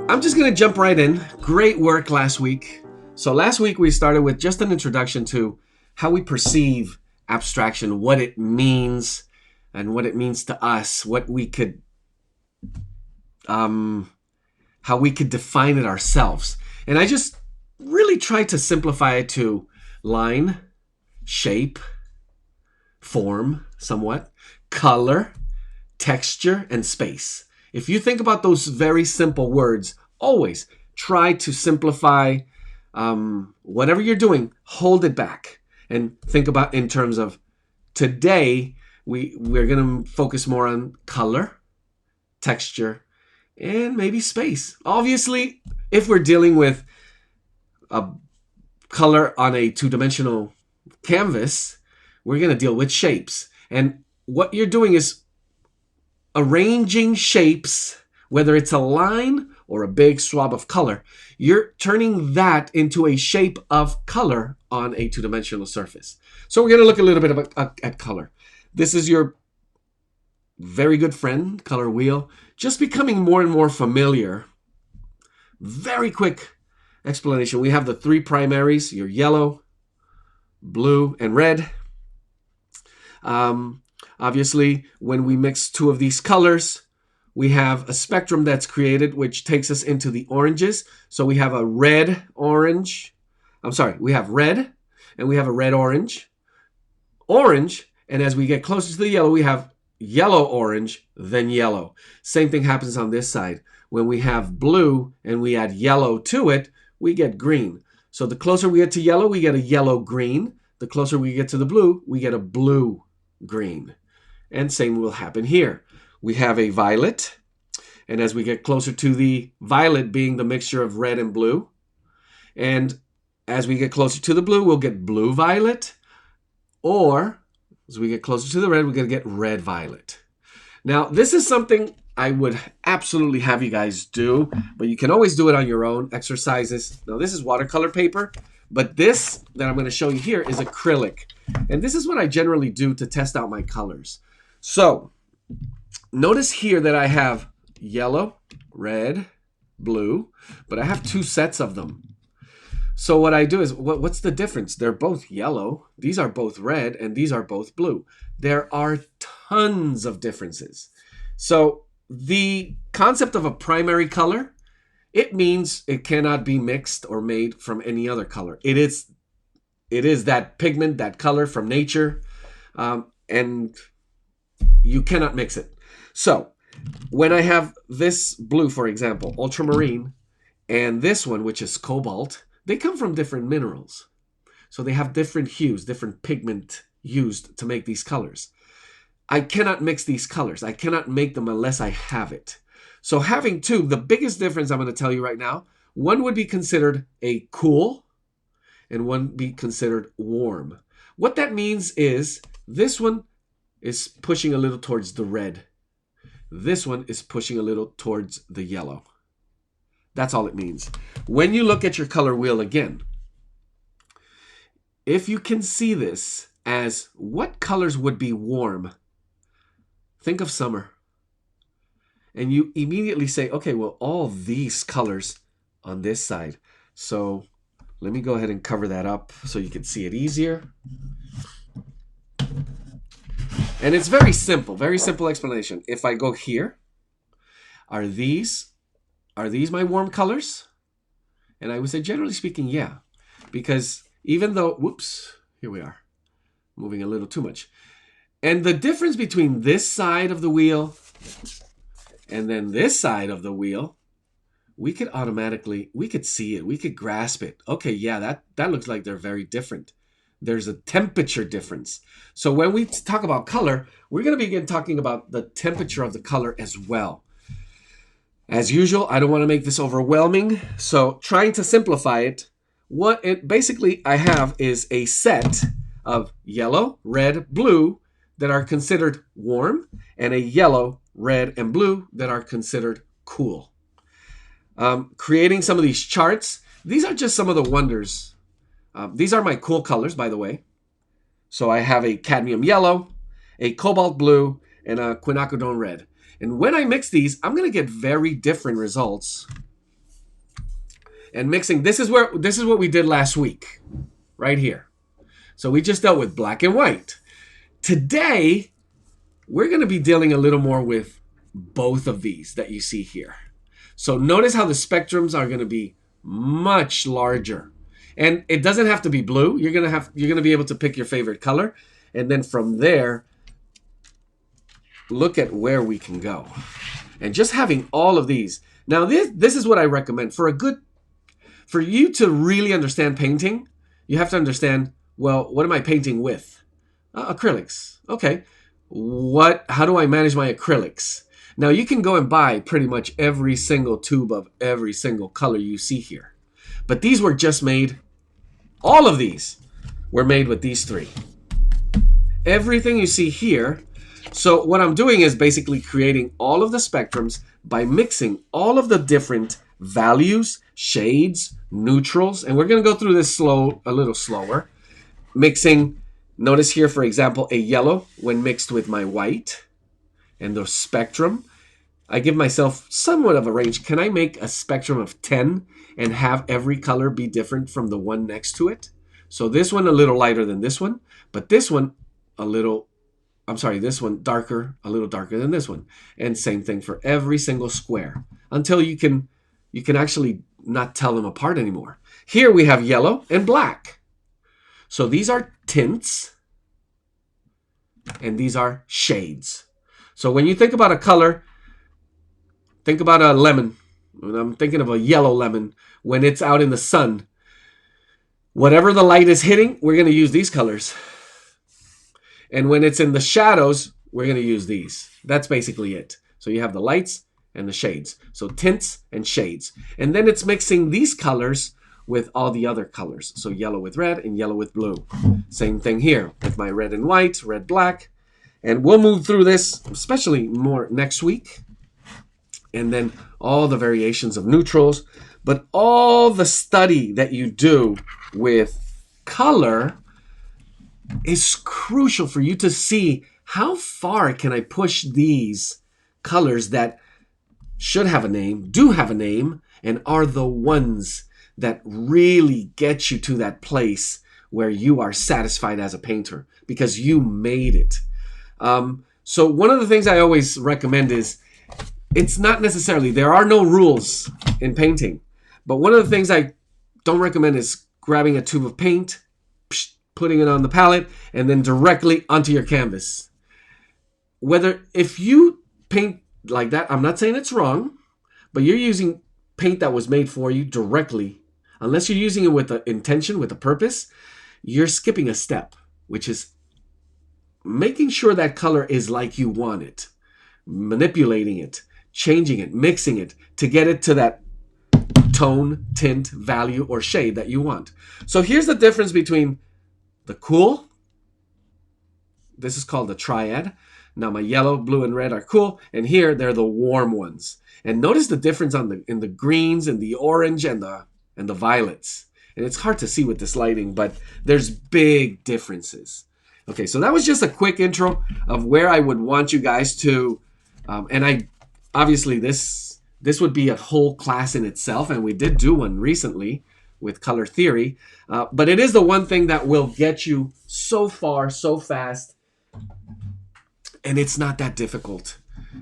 I'm just going to jump right in. Great work last week. So last week we started with just an introduction to how we perceive abstraction, what it means, and what it means to us, what we could, how we could define it ourselves. And I just really tried to simplify it to line, shape, form, somewhat, color, texture, and space. If you think about those very simple words, always try to simplify whatever you're doing, hold it back and think about in terms of today, we're going to focus more on color, texture, and maybe space. Obviously, if we're dealing with a color on a two-dimensional canvas, we're going to deal with shapes. And what you're doing is arranging shapes, whether it's a line or a big swab of color, you're turning that into a shape of color on a two-dimensional surface. So we're going to look a little bit at color. This is your very good friend, color wheel, just becoming more and more familiar. Very quick explanation. We have the three primaries, your yellow, blue, and red. Obviously, when we mix two of these colors, we have a spectrum that's created, which takes us into the oranges. So we have a red, orange. We have red, and we have a red, orange. Orange, and as we get closer to the yellow, we have yellow, orange, then yellow. Same thing happens on this side. When we have blue and we add yellow to it, we get green. So the closer we get to yellow, we get a yellow-green. The closer we get to the blue, we get a blue-green. And same will happen here. We have a violet, and as we get closer to the violet being the mixture of red and blue, and as we get closer to the blue, we'll get blue-violet, or as we get closer to the red, we're going to get red-violet. Now, this is something I would absolutely have you guys do, but you can always do it on your own, exercises. Now, this is watercolor paper, but this that I'm going to show you here is acrylic. And this is what I generally do to test out my colors. So, notice here that I have yellow, red, blue, but I have two sets of them. So what I do is, what's the difference? They're both yellow, these are both red, and these are both blue. There are tons of differences. So the concept of a primary color, it means it cannot be mixed or made from any other color. It is that pigment, that color from nature, and you cannot mix it. So when I have this blue, for example, ultramarine, and this one, which is cobalt, they come from different minerals. So they have different hues, different pigment used to make these colors. I cannot mix these colors. I cannot make them unless I have it. So having two, the biggest difference I'm going to tell you right now, one would be considered a cool and one be considered warm. What that means is this one is pushing a little towards the red. This one is pushing a little towards the yellow. That's all it means. When you look at your color wheel again, if you can see this as what colors would be warm, think of summer. And you immediately say, okay, well, all these colors on this side. So let me go ahead and cover that up so you can see it easier. And it's very simple explanation. If I go here, are these my warm colors? And I would say, generally speaking, yeah. Because even though, whoops, here we are, moving a little too much. And the difference between this side of the wheel and then this side of the wheel, we could see it, we could grasp it. Okay, yeah, that looks like they're very different. There's a temperature difference. So when we talk about color, we're going to begin talking about the temperature of the color as well. As usual, I don't want to make this overwhelming, so trying to simplify it, basically I have is a set of yellow, red, blue that are considered warm, and a yellow, red, and blue that are considered cool. Creating some of these charts, these are just some of the wonders. These are my cool colors, by the way. So I have a cadmium yellow, a cobalt blue, and a quinacridone red. And when I mix these, I'm going to get very different results and mixing. This is what we did last week, right here. So we just dealt with black and white. Today, we're going to be dealing a little more with both of these that you see here. So notice how the spectrums are going to be much larger. And it doesn't have to be blue. You're going to be able to pick your favorite color. And then from there, look at where we can go. And just having all of these. Now, this is what I recommend. For you to really understand painting, you have to understand, well, what am I painting with? Acrylics. Okay. How do I manage my acrylics? Now, you can go and buy pretty much every single tube of every single color you see here. But these were just made, all of these were made with these three. Everything you see here. So what I'm doing is basically creating all of the spectrums by mixing all of the different values, shades, neutrals, and we're going to go through this a little slower. Mixing, notice here, for example, a yellow when mixed with my white and the spectrum. I give myself somewhat of a range. Can I make a spectrum of 10 and have every color be different from the one next to it? So this one a little lighter than this one, but this one this one darker, a little darker than this one. And same thing for every single square until you can actually not tell them apart anymore. Here we have yellow and black. So these are tints and these are shades. So when you think about a color, think about a lemon. When I'm thinking of a yellow lemon, when it's out in the sun, whatever the light is hitting, we're going to use these colors. And when it's in the shadows, we're going to use these. That's basically it. So you have the lights and the shades. So tints and shades. And then it's mixing these colors with all the other colors. So yellow with red and yellow with blue. Same thing here with my red and white, red, black. And we'll move through this, especially more next week. And then all the variations of neutrals. But all the study that you do with color is crucial for you to see how far can I push these colors that should have a name, do have a name, and are the ones that really get you to that place where you are satisfied as a painter because you made it. So one of the things I always recommend is, it's not necessarily, there are no rules in painting, but one of the things I don't recommend is grabbing a tube of paint, putting it on the palette, and then directly onto your canvas. If you paint like that, I'm not saying it's wrong, but you're using paint that was made for you directly. Unless you're using it with an intention, with a purpose, you're skipping a step, which is making sure that color is like you want it, manipulating it, changing it, mixing it to get it to that tone, tint, value, or shade that you want. So here's the difference between the cool. This is called the triad. Now my yellow, blue, and red are cool, and here they're the warm ones. And notice the difference in the greens and the orange and the violets. And it's hard to see with this lighting, but there's big differences. Okay, so that was just a quick intro of where I would want you guys to, obviously this would be a whole class in itself, and we did do one recently with color theory, but it is the one thing that will get you so far, so fast, and it's not that difficult.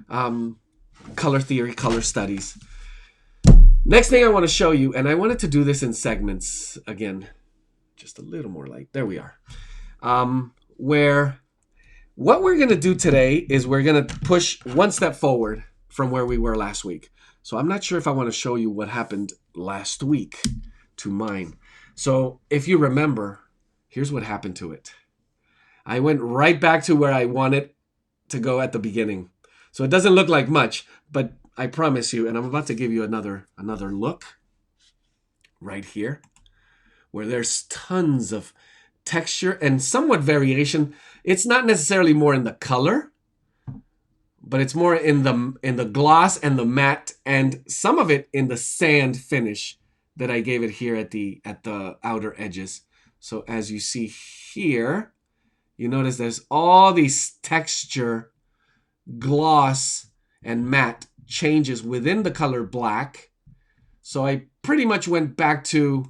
Color theory, color studies. Next thing I want to show you, and I wanted to do this in segments again, just a little more light. There we are. Where what we're going to do today is we're going to push one step forward from where we were last week. So I'm not sure if I want to show you what happened last week to mine. So if you remember, here's what happened to it. I went right back to where I wanted to go at the beginning. So it doesn't look like much, but I promise you, and I'm about to give you another look right here, where there's tons of texture and somewhat variation. It's not necessarily more in the color, but it's more in the gloss and the matte, and some of it in the sand finish that I gave it here at the outer edges. So as you see here, you notice there's all these texture, gloss, and matte changes within the color black. So I pretty much went back to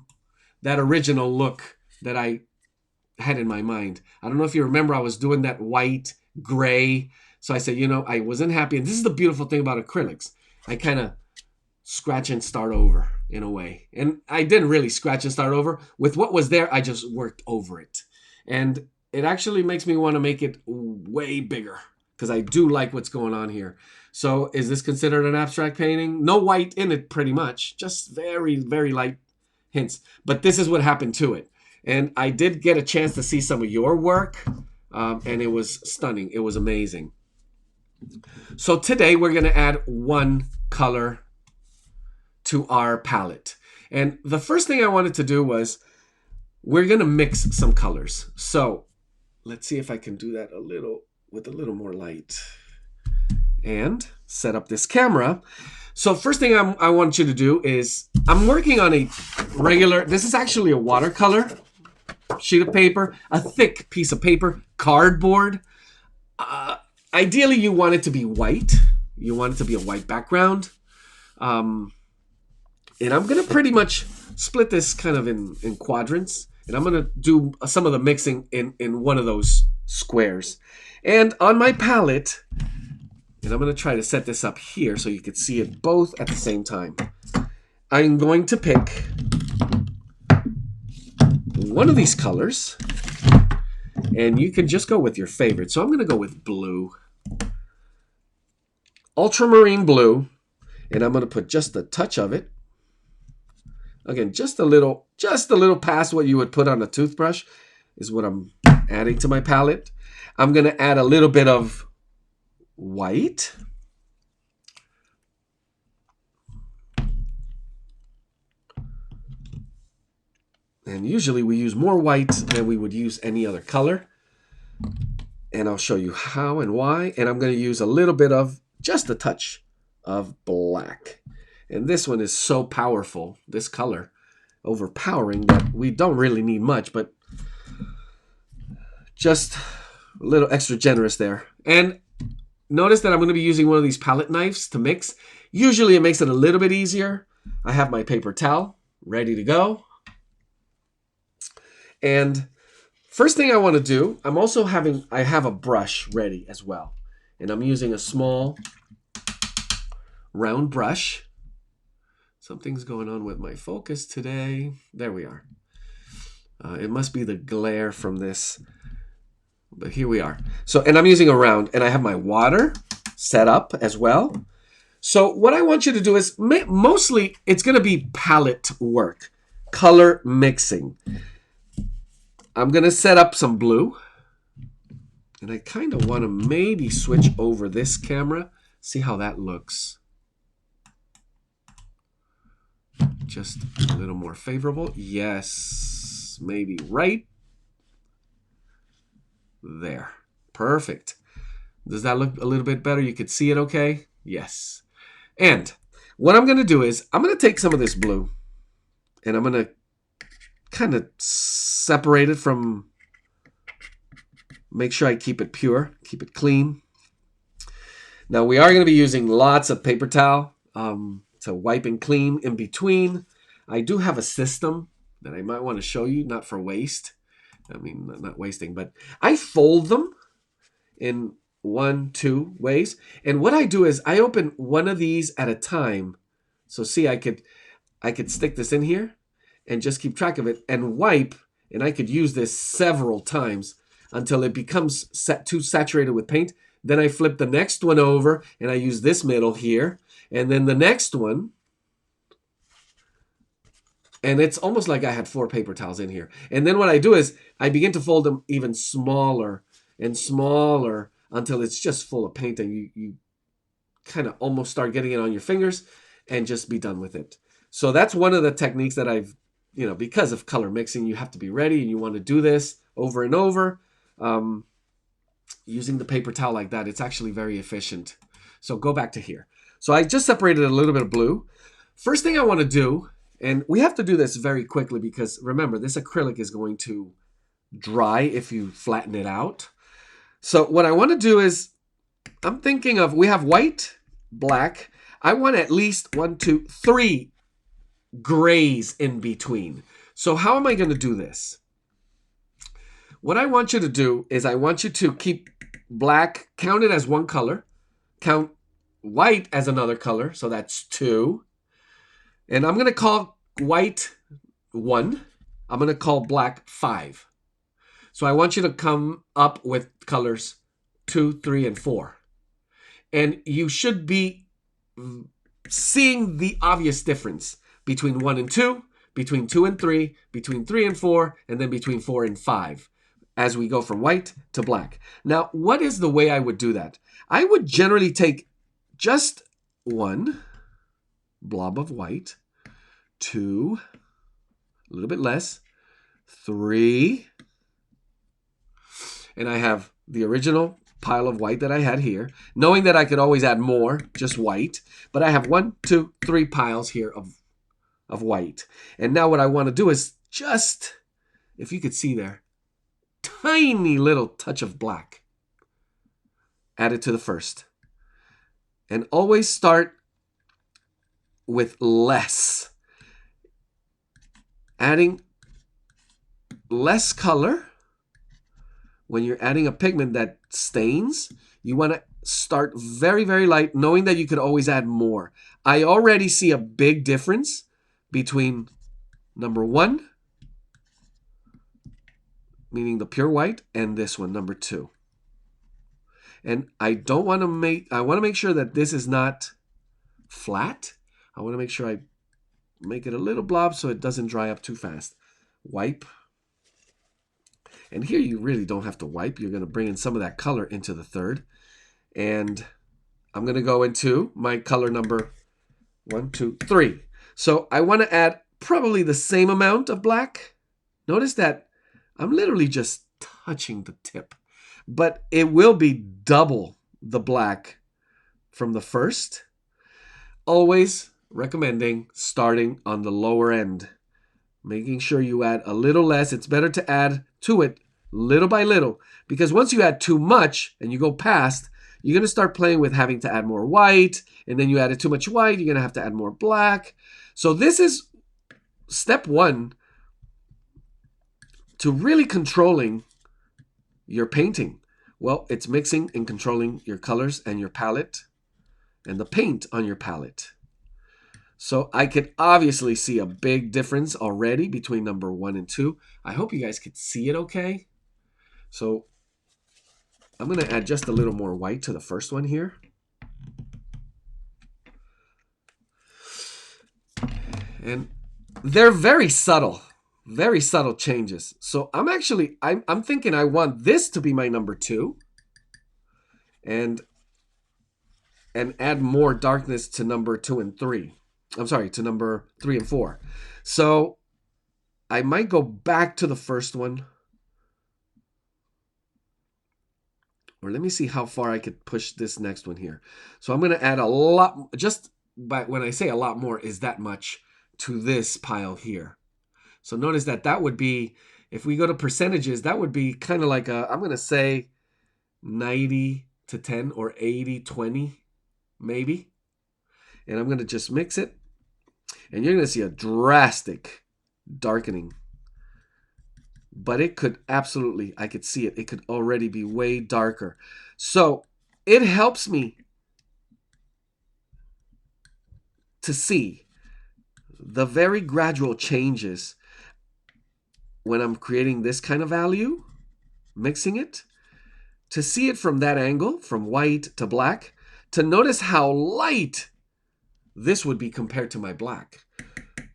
that original look that I had in my mind. I don't know if you remember, I was doing that white, gray. So I said, you know, I wasn't happy. And this is the beautiful thing about acrylics. I kind of scratch and start over in a way. And I didn't really scratch and start over. With what was there, I just worked over it. And it actually makes me want to make it way bigger because I do like what's going on here. So is this considered an abstract painting? No white in it, pretty much. Just very, very light hints. But this is what happened to it. And I did get a chance to see some of your work. And it was stunning. It was amazing. So today we're going to add one color to our palette. And the first thing I wanted to do was we're going to mix some colors. So let's see if I can do that with a little more light. And set up this camera. So first thing I want you to do is I'm working on a regular, this is actually a watercolor sheet of paper, a thick piece of paper, cardboard. Ideally, you want it to be white. You want it to be a white background. And I'm going to pretty much split this kind of in quadrants. And I'm going to do some of the mixing in one of those squares. And on my palette, and I'm going to try to set this up here so you can see it both at the same time. I'm going to pick one of these colors. And you can just go with your favorite. So I'm going to go with blue. Ultramarine blue. And I'm going to put just a touch of it. Again, just a little past what you would put on a toothbrush is what I'm adding to my palette. I'm going to add a little bit of white. And usually we use more white than we would use any other color. And I'll show you how and why. And I'm going to use a little bit of, just a touch of black. And this one is so powerful, this color, overpowering, that we don't really need much, but just a little extra generous there. And notice that I'm going to be using one of these palette knives to mix. Usually it makes it a little bit easier. I have my paper towel ready to go. And first thing I want to do, I have a brush ready as well. And I'm using a small round brush. Something's going on with my focus today. There we are. It must be the glare from this. But here we are. So, and I'm using a round, and I have my water set up as well. So what I want you to do is, mostly it's going to be palette work, color mixing. I'm going to set up some blue. And I kind of want to maybe switch over this camera. See how that looks. Just a little more favorable. Yes. Maybe right there. Perfect. Does that look a little bit better? You could see it okay? Yes. And what I'm going to do is I'm going to take some of this blue and I'm going to kind of separate it from, make sure I keep it pure, keep it clean. Now we are going to be using lots of paper towel to wipe and clean in between. I do have a system that I might want to show you, not for waste. I mean, not wasting, but I fold them in 1-2 ways. And what I do is I open one of these at a time. So see, I could stick this in here and just keep track of it and wipe. And I could use this several times until it becomes too saturated with paint. Then I flip the next one over and I use this middle here. And then the next one. And it's almost like I had 4 paper towels in here. And then what I do is I begin to fold them even smaller and smaller until it's just full of paint. And you kind of almost start getting it on your fingers and just be done with it. So that's one of the techniques that I've, because of color mixing, you have to be ready and you want to do this over and over. Using the paper towel like that, it's actually very efficient. So go back to here. So I just separated a little bit of blue. First thing I want to do, and we have to do this very quickly because remember, this acrylic is going to dry if you flatten it out. So what I want to do is, I'm thinking of, we have white, black. I want at least 1, 2, 3 grays in between. So how am I going to do this? What I want you to do is I want you to keep black counted as one color, count white as another color, so that's 2. And I'm going to call white 1. I'm going to call black 5. So I want you to come up with colors 2, 3, and 4. And you should be seeing the obvious difference between 1 and 2, between 2 and 3, between 3 and 4, and then between 4 and 5 as we go from white to black. Now, what is the way I would do that? I would generally take just 1 blob of white, 2, a little bit less, 3, and I have the original pile of white that I had here, knowing that I could always add more, just white, but I have 1, 2, 3 piles here of white. And now what I want to do is just, if you could see there, tiny little touch of black added to the first. And always start with less. Adding less color. When you're adding a pigment that stains, you want to start very, very light, knowing that you could always add more. I already see a big difference between number 1, meaning the pure white, and this one, number 2. And I want to make sure that this is not flat. I want to make sure I make it a little blob so it doesn't dry up too fast. Wipe. And here you really don't have to wipe. You're going to bring in some of that color into the third. And I'm going to go into my color number 1, 2, 3. So I want to add probably the same amount of black. Notice that I'm literally just touching the tip. But it will be double the black from the first. Always recommending starting on the lower end. Making sure you add a little less. It's better to add to it little by little. Because once you add too much and you go past, you're going to start playing with having to add more white. And then you added too much white, you're going to have to add more black. So this is step 1 to really controlling your painting. Well, it's mixing and controlling your colors and your palette and the paint on your palette. So I could obviously see a big difference already between number 1 and 2. I hope you guys could see it okay. So I'm going to add just a little more white to the first one here. And they're very subtle changes. So I'm thinking I want this to be my number 2 and add more darkness to number 2 and 3. I'm sorry, to number 3 and 4. So I might go back to the first one. Or let me see how far I could push this next one here. So I'm going to add a lot, just by when I say a lot more is that much to this pile here. So notice that would be, if we go to percentages, that would be kind of like I'm going to say 90 to 10 or 80, 20, maybe. And I'm going to just mix it. And you're going to see a drastic darkening. But it could absolutely, I could see it. It could already be way darker. So it helps me to see the very gradual changes when I'm creating this kind of value, mixing it, to see it from that angle, from white to black, to notice how light this would be compared to my black.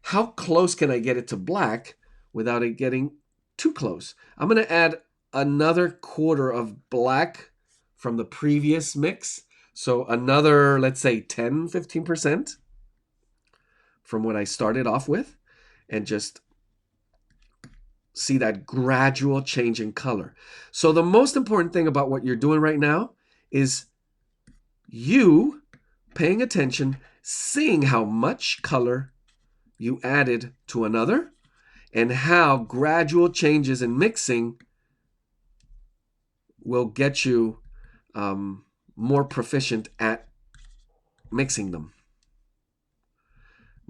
How close can I get it to black without it getting too close? I'm going to add another quarter of black from the previous mix. So another, let's say 10, 15% from what I started off with, and just see that gradual change in color. So the most important thing about what you're doing right now is you paying attention, seeing how much color you added to another, and how gradual changes in mixing will get you more proficient at mixing them.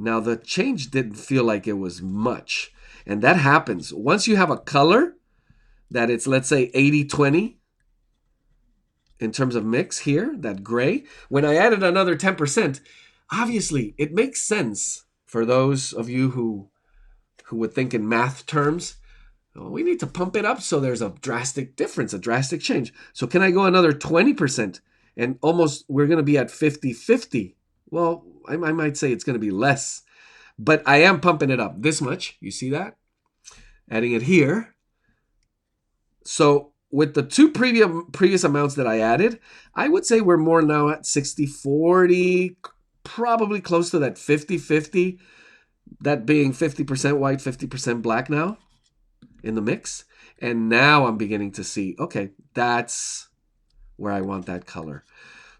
Now the change didn't feel like it was much. And that happens. Once you have a color that it's, let's say, 80-20 in terms of mix here, that gray, when I added another 10%, obviously it makes sense for those of you who would think in math terms. We need to pump it up so there's a drastic difference, a drastic change. So can I go another 20%? And almost we're going to be at 50-50. Well, I might say it's going to be less. But I am pumping it up this much. You see that? Adding it here. So with the two previous amounts that I added, I would say we're more now at 60-40, probably close to that 50-50. That being 50% white, 50% black now in the mix. And now I'm beginning to see, okay, that's where I want that color.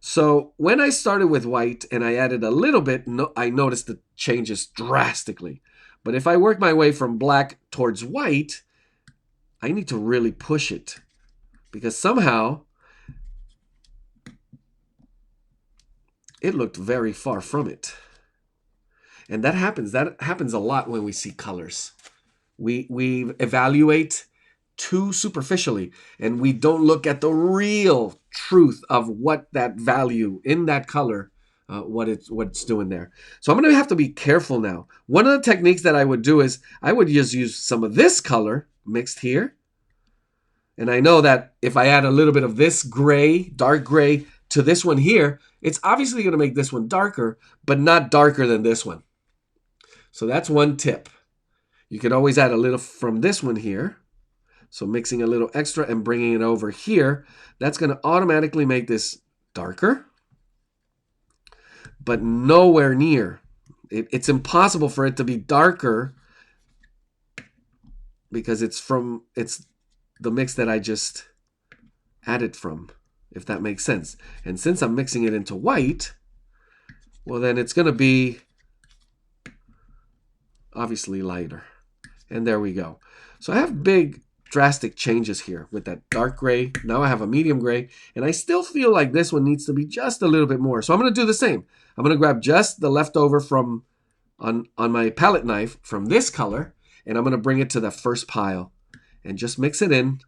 So when I started with white and I added a little bit, I noticed the changes drastically. But if I work my way from black towards white, I need to really push it because somehow it looked very far from it. And that happens. That happens a lot when we see colors. We evaluate too superficially, and we don't look at the real truth of what that value in that color, what it's doing there. So I'm going to have to be careful now. One of the techniques that I would do is I would just use some of this color mixed here. And I know that if I add a little bit of this gray, dark gray, to this one here, it's obviously going to make this one darker, but not darker than this one. So that's one tip. You could always add a little from this one here. So mixing a little extra and bringing it over here, that's going to automatically make this darker, but nowhere near. It's impossible for it to be darker because it's the mix that I just added from, if that makes sense. And since I'm mixing it into white, well, then it's going to be obviously lighter. And there we go. So I have big drastic changes here with that dark gray. Now I have a medium gray, and I still feel like this one needs to be just a little bit more. So I'm going to do the same. I'm going to grab just the leftover from on my palette knife from this color, and I'm going to bring it to the first pile and just mix it in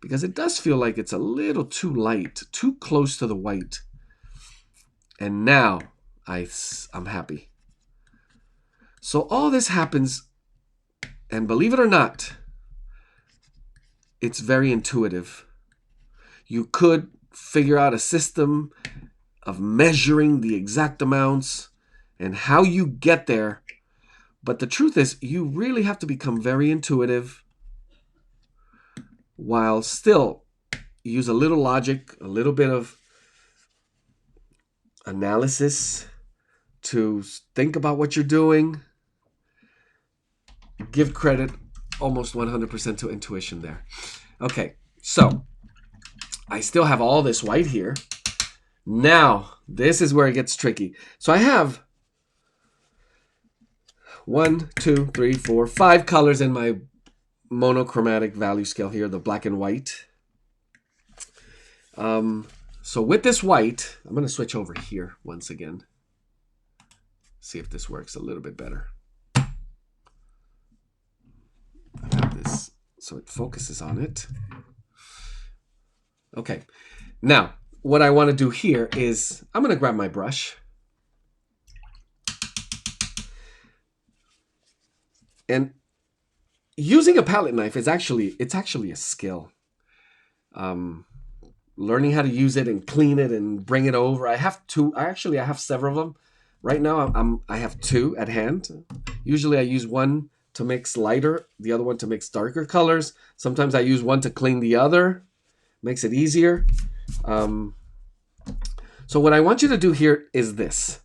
because it does feel like it's a little too light, too close to the white. And now I'm happy. So all this happens, and believe it or not, it's very intuitive. You could figure out a system of measuring the exact amounts and how you get there. But the truth is, you really have to become very intuitive while still use a little logic, a little bit of analysis to think about what you're doing. Give credit almost 100% to intuition there. Okay, so I still have all this white here. Now, this is where it gets tricky. So I have 1, 2, 3, 4, 5 colors in my monochromatic value scale here, the black and white. So with this white, I'm going to switch over here once again. See if this works a little bit better. I have this so it focuses on it. Okay, now what I want to do here is I'm going to grab my brush and using a palette knife is actually a skill. Learning how to use it and clean it and bring it over. I have several of them. Right now I have 2 at hand. Usually I use one to mix lighter, the other one to mix darker colors. Sometimes I use one to clean the other. Makes it easier. So what I want you to do here is this.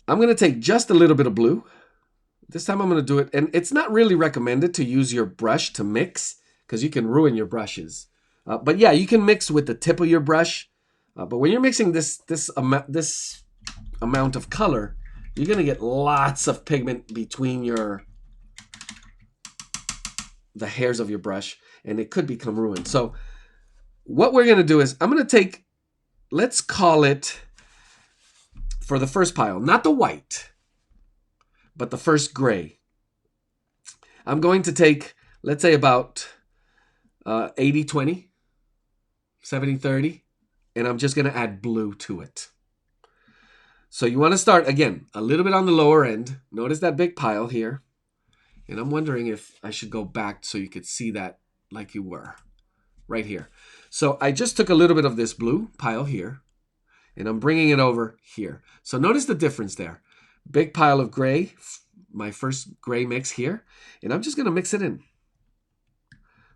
I'm going to take just a little bit of blue. This time I'm going to do it, and it's not really recommended to use your brush to mix because you can ruin your brushes. But yeah, you can mix with the tip of your brush. But when you're mixing this amount of color, you're going to get lots of pigment between the hairs of your brush, and it could become ruined. So what we're going to do is I'm going to take, let's call it, for the first pile, not the white, but the first gray. I'm going to take, let's say about 80-20, 70-30, and I'm just going to add blue to it. So you want to start, again, a little bit on the lower end. Notice that big pile here. And I'm wondering if I should go back so you could see that like you were right here. So I just took a little bit of this blue pile here, and I'm bringing it over here. So notice the difference there. Big pile of gray, my first gray mix here, and I'm just going to mix it in.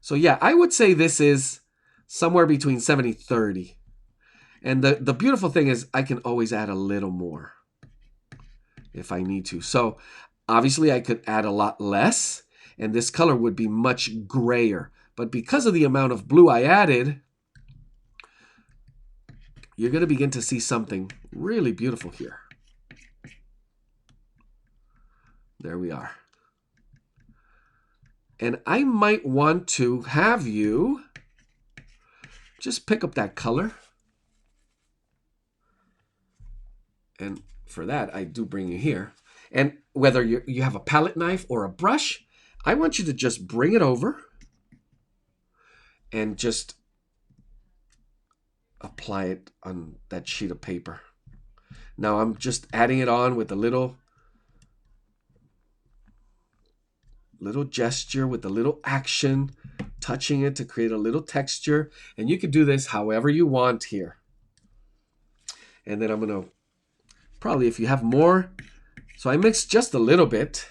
So yeah, I would say this is somewhere between 70-30. And the beautiful thing is I can always add a little more if I need to. So obviously I could add a lot less, and this color would be much grayer. But because of the amount of blue I added, you're going to begin to see something really beautiful here. There we are. And I might want to have you just pick up that color. And for that, I do bring you here. And whether you have a palette knife or a brush, I want you to just bring it over and just apply it on that sheet of paper. Now I'm just adding it on with a little gesture, with a little action, touching it to create a little texture. And you can do this however you want here. And then I'm going to probably, if you have more, so I mixed just a little bit.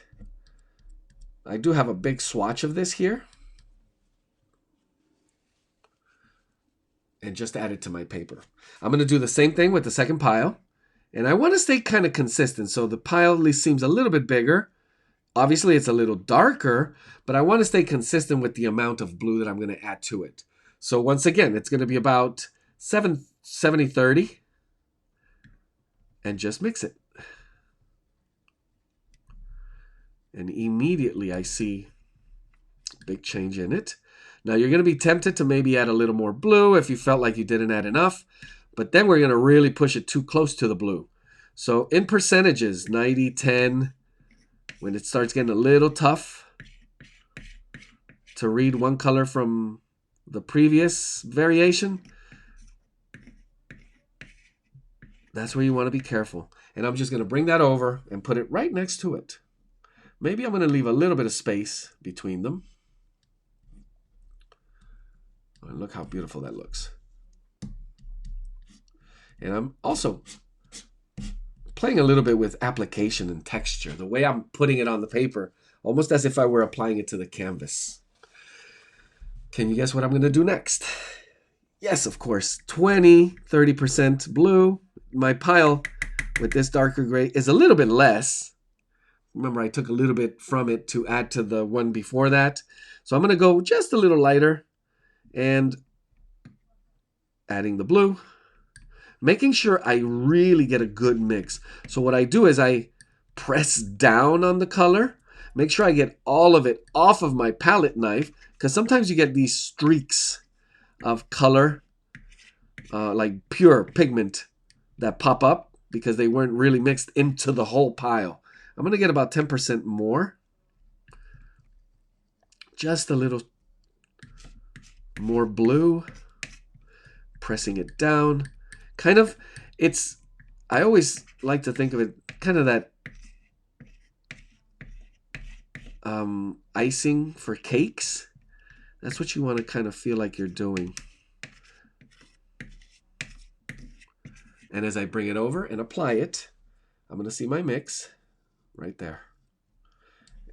I do have a big swatch of this here. And just add it to my paper. I'm going to do the same thing with the second pile. And I want to stay kind of consistent. So the pile at least seems a little bit bigger. Obviously, it's a little darker, but I want to stay consistent with the amount of blue that I'm going to add to it. So once again, it's going to be about 70-30. And just mix it. And immediately I see a big change in it. Now you're going to be tempted to maybe add a little more blue if you felt like you didn't add enough. But then we're going to really push it too close to the blue. So in percentages, 90-10, when it starts getting a little tough to read one color from the previous variation, that's where you want to be careful. And I'm just going to bring that over and put it right next to it. Maybe I'm going to leave a little bit of space between them. And look how beautiful that looks. And I'm also playing a little bit with application and texture. The way I'm putting it on the paper, almost as if I were applying it to the canvas. Can you guess what I'm going to do next? Yes, of course, 20-30% blue. My pile with this darker gray is a little bit less. Remember, I took a little bit from it to add to the one before that. So I'm going to go just a little lighter and adding the blue. Making sure I really get a good mix. So what I do is I press down on the color. Make sure I get all of it off of my palette knife, because sometimes you get these streaks of color, like pure pigment, that pop up because they weren't really mixed into the whole pile. I'm going to get about 10% more. Just a little more blue. Pressing it down. Kind of, I always like to think of it kind of that icing for cakes. That's what you want to kind of feel like you're doing. And as I bring it over and apply it, I'm going to see my mix right there.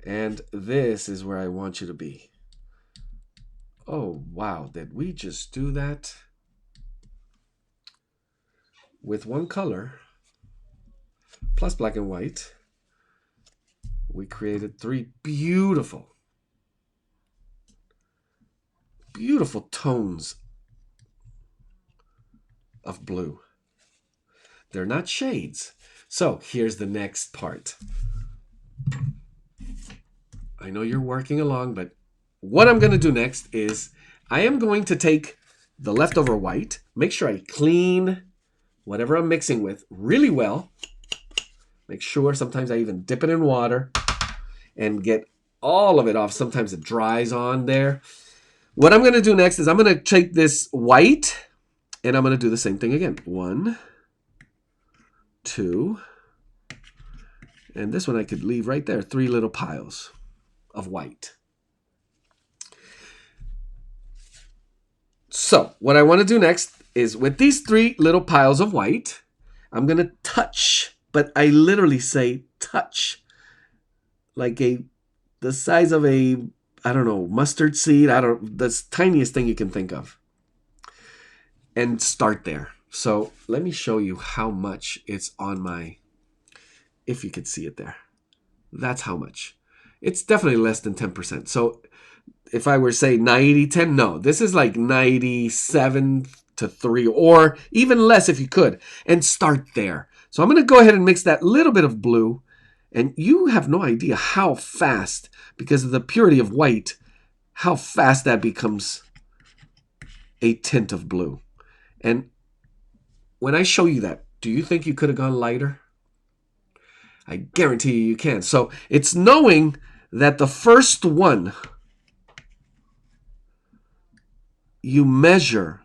And this is where I want you to be. Oh, wow. Did we just do that? With one color, plus black and white, we created three beautiful tones of blue. They're not shades. So here's the next part. I know you're working along, but what I'm going to do next is I am going to take the leftover white, make sure I clean whatever I'm mixing with really well. Make sure, sometimes I even dip it in water and get all of it off. Sometimes it dries on there. What I'm going to do next is I'm going to take this white and I'm going to do the same thing again. 1, 2, and this one I could leave right there. 3 little piles of white. So what I want to do next is with these 3 little piles of white, I'm going to touch, but I literally say touch, like the size of a, I don't know, mustard seed. The tiniest thing you can think of. And start there. So let me show you how much it's on my, if you could see it there. That's how much. It's definitely less than 10%. So if I were to say 90-10, no, this is like 97-3 or even less if you could, and start there. So I'm going to go ahead and mix that little bit of blue, and you have no idea how fast, because of the purity of white, how fast that becomes a tint of blue. And when I show you that, do you think you could have gone lighter? I guarantee you can. So it's knowing that the first one you measure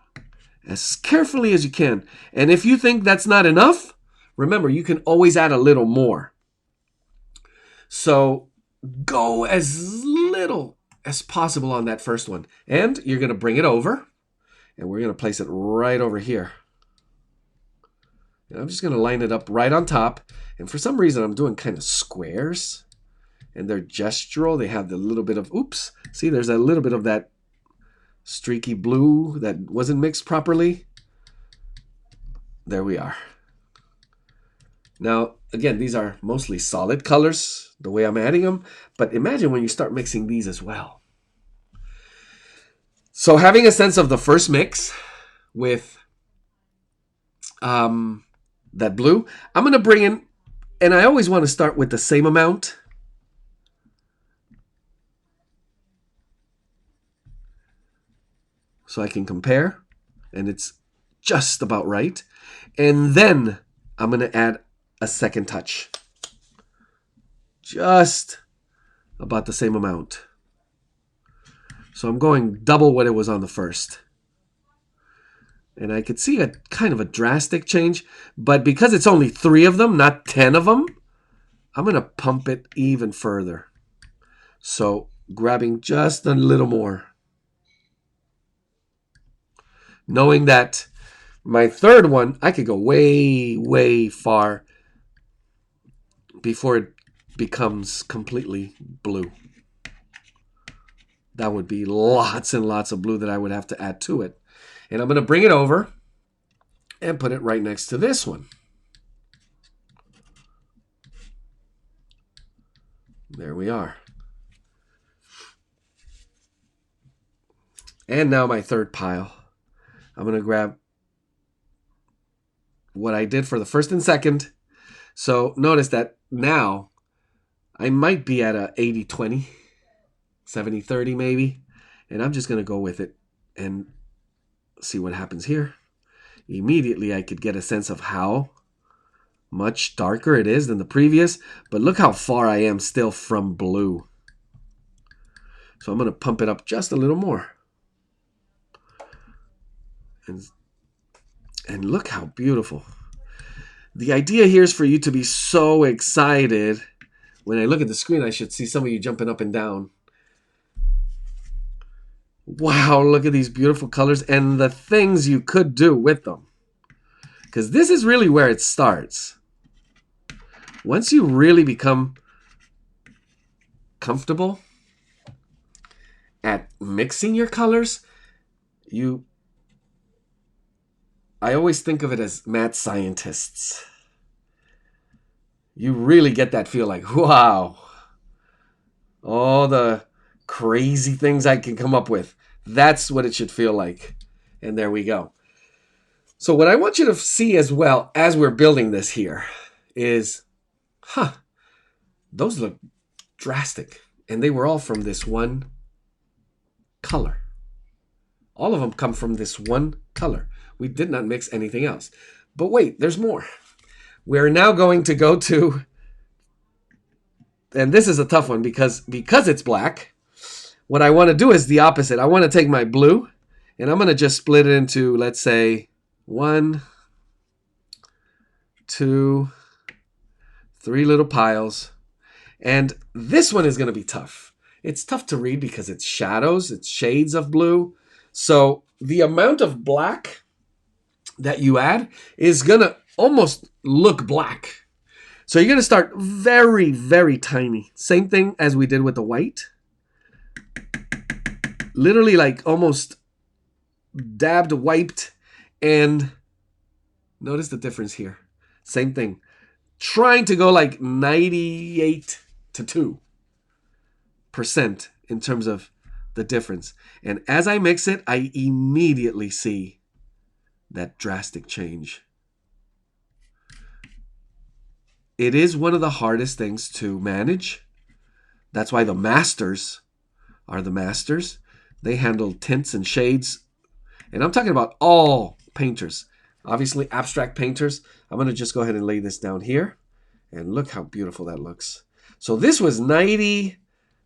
as carefully as you can. And if you think that's not enough, remember, you can always add a little more. So go as little as possible on that first one. And you're going to bring it over. And we're going to place it right over here. And I'm just going to line it up right on top. And for some reason, I'm doing kind of squares. And they're gestural. They have the little bit of, oops. See, there's a little bit of that streaky blue that wasn't mixed properly. There we are. Now, again, these are mostly solid colors, the way I'm adding them. But imagine when you start mixing these as well. So having a sense of the first mix with that blue, I'm going to bring in, and I always want to start with the same amount. So I can compare, and it's just about right. And then I'm going to add a second touch. Just about the same amount. So I'm going double what it was on the first. And I could see a kind of a drastic change. But because it's only 3 of them, not 10 of them, I'm going to pump it even further. So grabbing just a little more. Knowing that my third one, I could go way, way far before it becomes completely blue. That would be lots and lots of blue that I would have to add to it. And I'm going to bring it over and put it right next to this one. There we are. And now my third pile. I'm going to grab what I did for the first and second. So notice that now I might be at a 80-20. 70-30 maybe, and I'm just going to go with it and see what happens here. Immediately I could get a sense of how much darker it is than the previous, but look how far I am still from blue. So I'm going to pump it up just a little more. And look how beautiful. The idea here is for you to be so excited. When I look at the screen, I should see some of you jumping up and down. Wow, look at these beautiful colors and the things you could do with them. Because this is really where it starts. Once you really become comfortable at mixing your colors, I always think of it as mad scientists. You really get that feel like, wow, all the crazy things I can come up with. That's what it should feel like. And there we go. So what I want you to see as well as we're building this here is, those look drastic. And they were all from this one color. All of them come from this one color. We did not mix anything else. But wait, there's more. We're now going to go to and this is a tough one because it's black, what I want to do is the opposite. I want to take my blue and I'm going to just split it into, let's say, 1, 2, 3 little piles. And this one is going to be tough. It's tough to read because it's shadows, it's shades of blue. So the amount of black that you add is going to almost look black. So you're going to start very, very tiny. Same thing as we did with the white. Literally like almost dabbed, wiped, and notice the difference here. Same thing. Trying to go like 98 to 2% in terms of the difference. And as I mix it, I immediately see that drastic change. It is one of the hardest things to manage. That's why the masters are the masters. They handle tints and shades. And I'm talking about all painters. Obviously, abstract painters. I'm going to just go ahead and lay this down here. And look how beautiful that looks. So this was 90,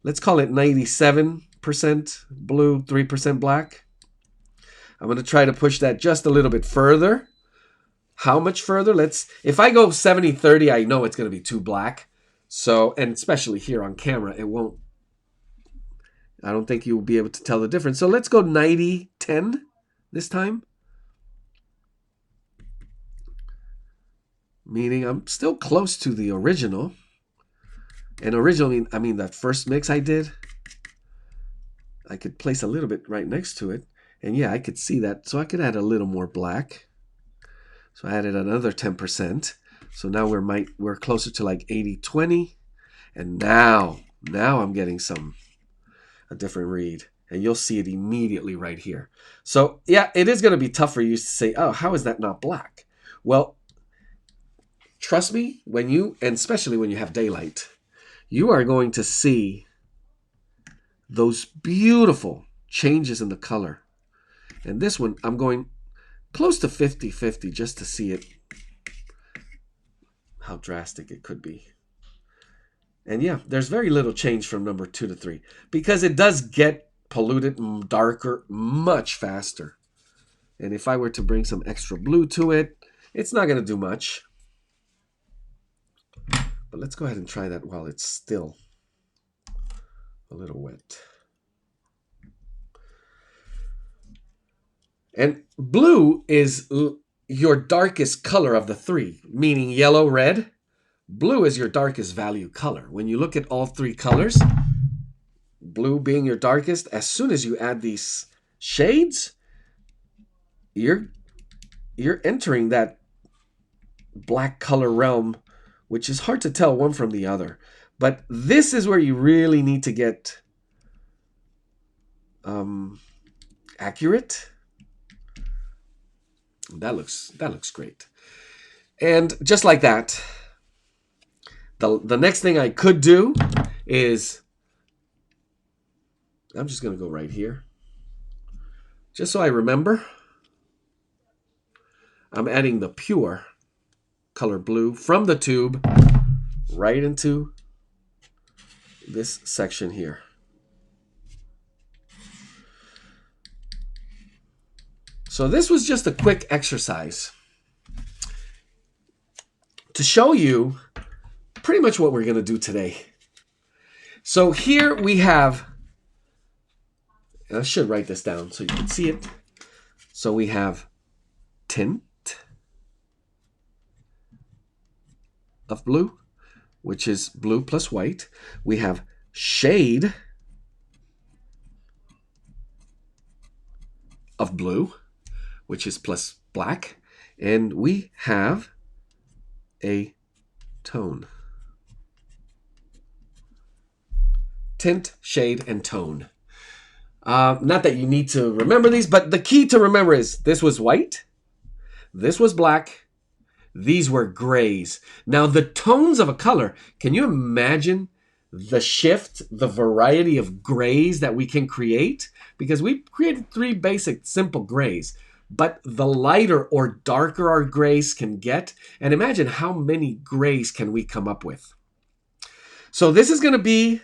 let's call it 97% blue, 3% black. I'm going to try to push that just a little bit further. How much further? If I go 70-30, I know it's going to be too black. So, and especially here on camera, it won't. I don't think you'll be able to tell the difference. So let's go 90-10 this time. Meaning I'm still close to the original. And originally, I mean that first mix I did, I could place a little bit right next to it. And yeah, I could see that. So I could add a little more black. So I added another 10%. So now we're closer to like 80-20. And now I'm getting a different read. And you'll see it immediately right here. So yeah, it is going to be tough for you to say, oh, how is that not black? Well, trust me, and especially when you have daylight, you are going to see those beautiful changes in the color. And this one, I'm going close to 50-50 just to see it, how drastic it could be. And yeah, there's very little change from number 2 to 3 because it does get polluted and darker much faster. And if I were to bring some extra blue to it, it's not going to do much. But let's go ahead and try that while it's still a little wet. And blue is your darkest color of the 3, meaning yellow, red. Blue is your darkest value color. When you look at all 3 colors, blue being your darkest, as soon as you add these shades, you're entering that black color realm, which is hard to tell one from the other. But this is where you really need to get accurate. That looks great. And just like that, the next thing I could do is, I'm just going to go right here. Just so I remember, I'm adding the pure color blue from the tube right into this section here. So this was just a quick exercise to show you pretty much what we're going to do today. So here we have, and I should write this down so you can see it. So we have tint of blue, which is blue plus white. We have shade of blue, which is plus black. And we have a tone. Tint, shade, and tone. Not that you need to remember these, but the key to remember is this was white, this was black, these were grays. Now the tones of a color, can you imagine the shift, the variety of grays that we can create? Because we created 3 basic simple grays, but the lighter or darker our grays can get, and imagine how many grays can we come up with. So this is going to be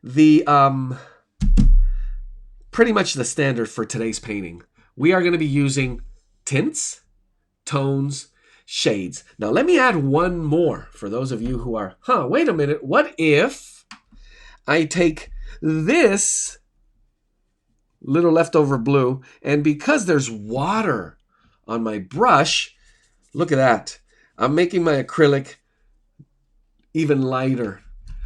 the pretty much the standard for today's painting. We are going to be using tints, tones, shades. Now let me add one more for those of you who are, wait a minute, what if I take this little leftover blue, and because there's water on my brush, look at that. I'm making my acrylic even lighter.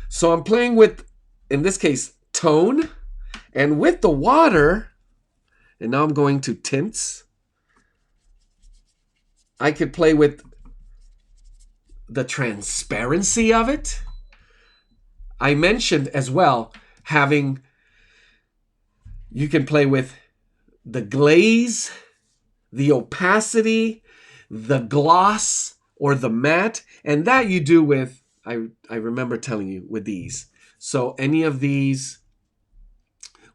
So I'm playing with, in this case, tone, and with the water, and now I'm going to tints. I could play with the transparency of it. I mentioned as well having, you can play with the glaze, the opacity, the gloss, or the matte, and that you do with, I remember telling you, with these. So any of these,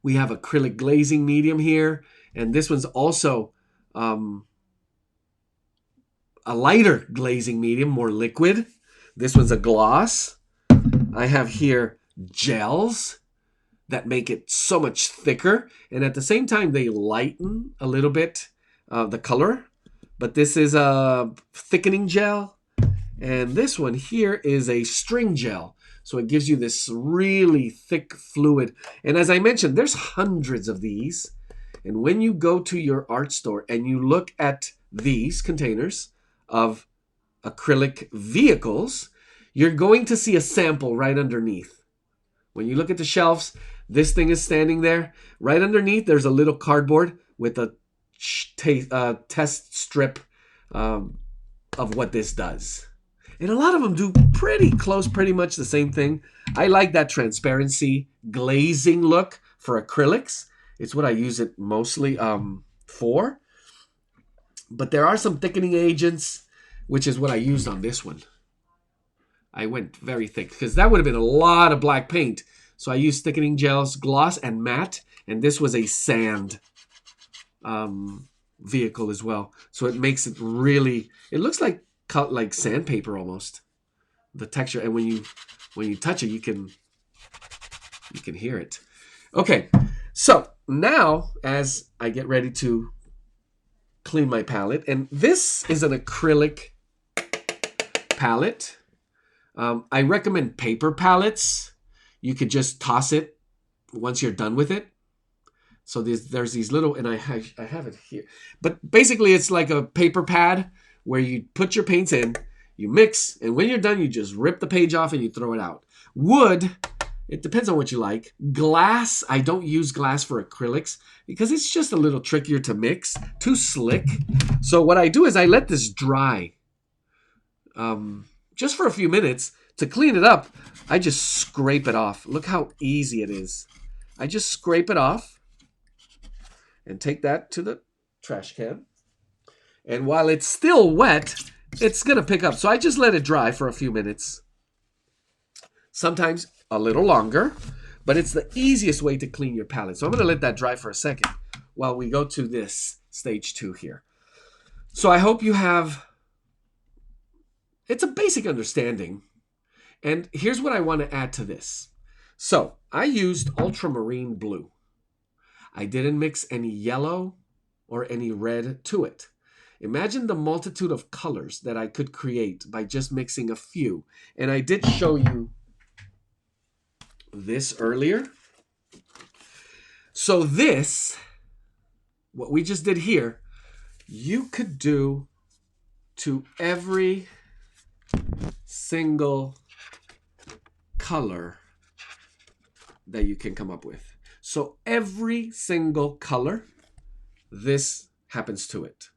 we have acrylic glazing medium here, and this one's also a lighter glazing medium, more liquid. This one's a gloss. I have here gels that make it so much thicker, and at the same time they lighten a little bit the color. But this is a thickening gel, and this one here is a string gel, so it gives you this really thick fluid. And as I mentioned, there's hundreds of these, and when you go to your art store and you look at these containers of acrylic vehicles, you're going to see a sample right underneath. When you look at the shelves, this thing is standing there. Right underneath, there's a little cardboard with a test strip of what this does. And a lot of them do pretty close, pretty much the same thing. I like that transparency glazing look for acrylics. It's what I use it mostly for. But there are some thickening agents, which is what I used on this one. I went very thick because that would have been a lot of black paint. So I used thickening gels, gloss, and matte. And this was a sand vehicle as well. So it makes it really, it looks like sandpaper almost. The texture, and when you touch it, you can hear it. Okay, so now as I get ready to clean my palette, and this is an acrylic palette. I recommend paper palettes. You could just toss it once you're done with it. So there's these little, and I have it here. But basically it's like a paper pad where you put your paints in, you mix, and when you're done, you just rip the page off and you throw it out. Wood, it depends on what you like. Glass, I don't use glass for acrylics because it's just a little trickier to mix, too slick. So what I do is I let this dry just for a few minutes. To clean it up, I just scrape it off. Look how easy it is. I just scrape it off and take that to the trash can. And while it's still wet, it's going to pick up. So I just let it dry for a few minutes. Sometimes a little longer, but it's the easiest way to clean your palette. So I'm going to let that dry for a second while we go to this stage 2 here. So I hope you have, it's a basic understanding. And here's what I want to add to this. So I used ultramarine blue. I didn't mix any yellow or any red to it. Imagine the multitude of colors that I could create by just mixing a few. And I did show you this earlier. So this, what we just did here, you could do to every single color that you can come up with. So every single color, this happens to it.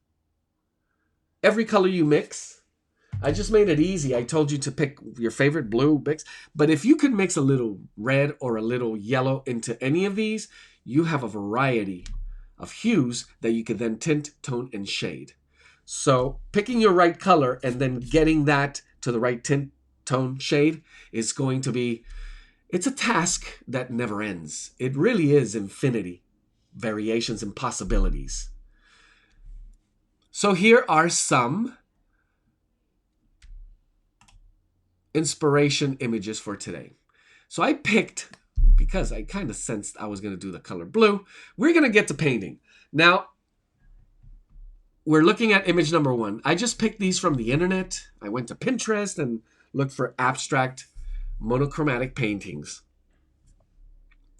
Every color you mix, I just made it easy. I told you to pick your favorite blue mix, but if you could mix a little red or a little yellow into any of these, you have a variety of hues that you can then tint, tone, and shade. So picking your right color and then getting that to the right tint, tone, shade is going to be, it's a task that never ends. It really is infinity, variations and possibilities. So here are some inspiration images for today. So I picked, because I kind of sensed I was going to do the color blue, we're going to get to painting. Now, we're looking at image number 1. I just picked these from the internet. I went to Pinterest and looked for abstract monochromatic paintings.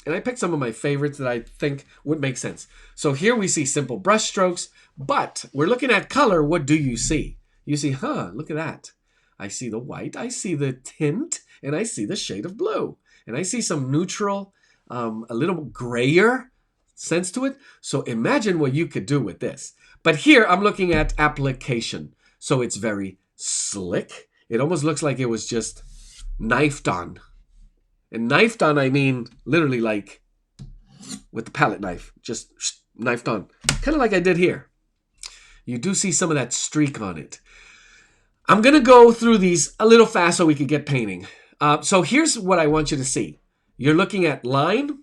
And I picked some of my favorites that I think would make sense. So here we see simple brush strokes, but we're looking at color. What do you see? You see, look at that. I see the white, I see the tint, and I see the shade of blue. And I see some neutral, a little grayer sense to it. So imagine what you could do with this. But here I'm looking at application. So it's very slick. It almost looks like it was just knifed on. And knifed on, I mean literally like with the palette knife, just knifed on. Kind of like I did here. You do see some of that streak on it. I'm going to go through these a little fast so we could get painting. So here's what I want you to see. You're looking at line.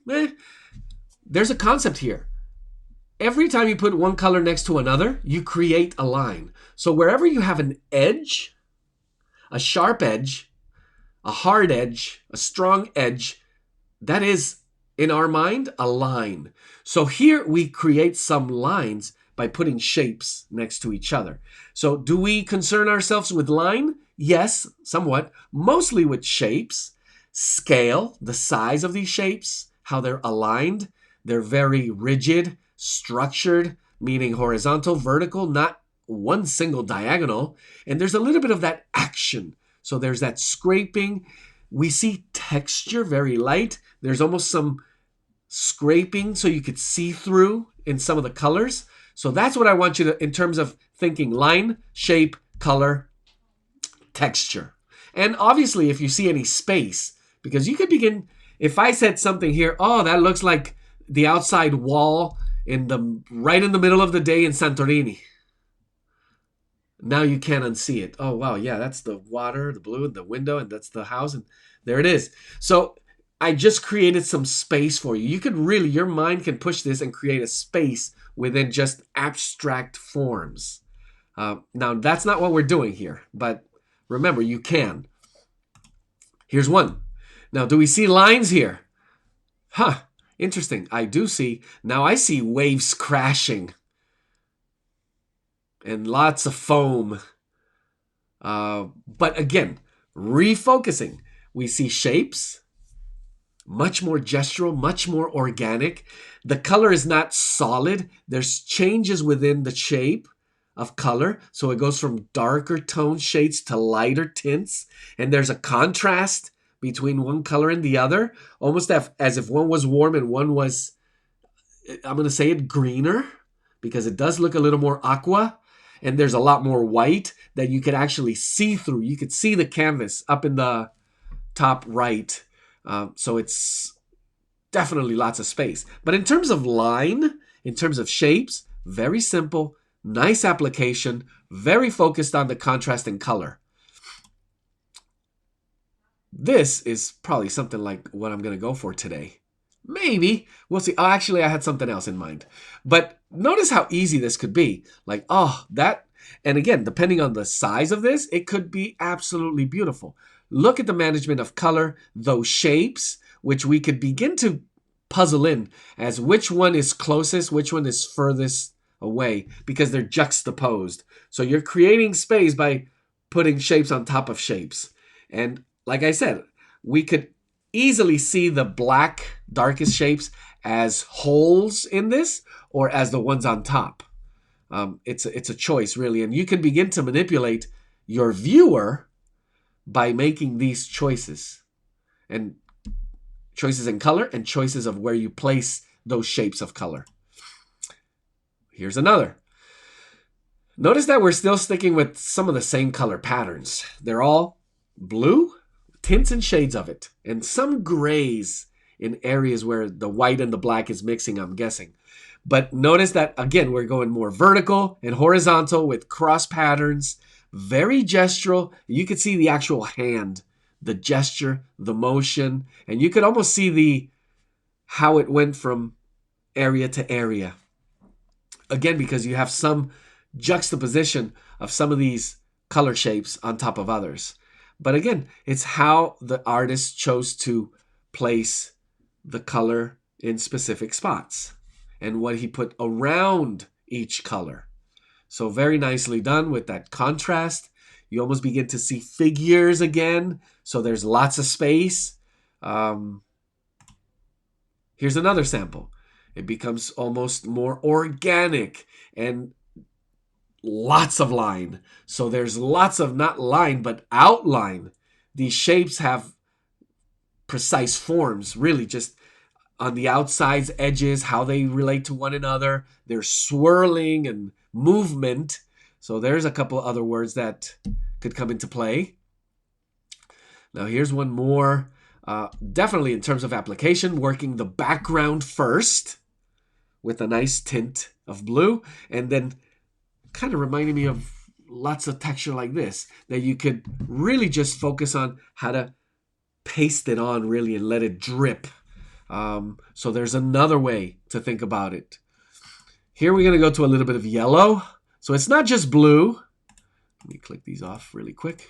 There's a concept here. Every time you put one color next to another, you create a line. So wherever you have an edge, a sharp edge, a hard edge, a strong edge, that is, in our mind, a line. So here we create some lines by putting shapes next to each other. So do we concern ourselves with line? Yes, somewhat. Mostly with shapes, scale, the size of these shapes, how they're aligned. They're very rigid, structured, meaning horizontal, vertical, not one single diagonal. And there's a little bit of that action. So there's that scraping. We see texture, very light. There's almost some scraping so you could see through in some of the colors. So that's what I want you to, in terms of thinking line, shape, color, texture. And obviously if you see any space, because you could begin, if I said something here, oh, that looks like the outside wall right in the middle of the day in Santorini. Now you can't unsee it. Oh, wow. Yeah, that's the water, the blue, the window, and that's the house. And there it is. So I just created some space for you. You could really, your mind can push this and create a space within just abstract forms. Now, that's not what we're doing here. But remember, you can. Here's one. Now, do we see lines here? Interesting. I do see. Now I see waves crashing. And lots of foam. But again, refocusing. We see shapes. Much more gestural, much more organic. The color is not solid. There's changes within the shape of color. So it goes from darker tone shades to lighter tints. And there's a contrast between one color and the other. Almost as if one was warm and one was, I'm going to say it, greener. Because it does look a little more aqua. And there's a lot more white that you could actually see through. You could see the canvas up in the top right. So it's definitely lots of space. But in terms of line, in terms of shapes, very simple, nice application, very focused on the contrast in color. This is probably something like what I'm going to go for today. Maybe. We'll see. Oh, actually, I had something else in mind. But notice how easy this could be. Like, oh, that. And again, depending on the size of this, it could be absolutely beautiful. Look at the management of color, those shapes, which we could begin to puzzle in as which one is closest, which one is furthest away, because they're juxtaposed. So you're creating space by putting shapes on top of shapes. And like I said, we could easily see the black, darkest shapes as holes in this or as the ones on top. It's a choice, really. And you can begin to manipulate your viewer by making these choices. And choices in color and choices of where you place those shapes of color. Here's another. Notice that we're still sticking with some of the same color patterns. They're all blue, tints and shades of it, and some grays in areas where the white and the black is mixing, I'm guessing. But notice that, again, we're going more vertical and horizontal with cross patterns, very gestural. You could see the actual hand, the gesture, the motion, and you could almost see how it went from area to area. Again, because you have some juxtaposition of some of these color shapes on top of others. But again, it's how the artist chose to place the color in specific spots and what he put around each color. So very nicely done with that contrast. You almost begin to see figures again. So there's lots of space. Here's another sample. It becomes almost more organic and lots of line. So there's lots of not line, but outline. These shapes have precise forms, really just on the outsides, edges, how they relate to one another. There's swirling and movement. So there's a couple other words that could come into play. Now here's one more. Definitely in terms of application, working the background first with a nice tint of blue, and then kind of reminding me of lots of texture like this that you could really just focus on how to paste it on really and let it drip. So there's another way to think about it. Here we're going to go to a little bit of yellow. So it's not just blue. Let me click these off really quick.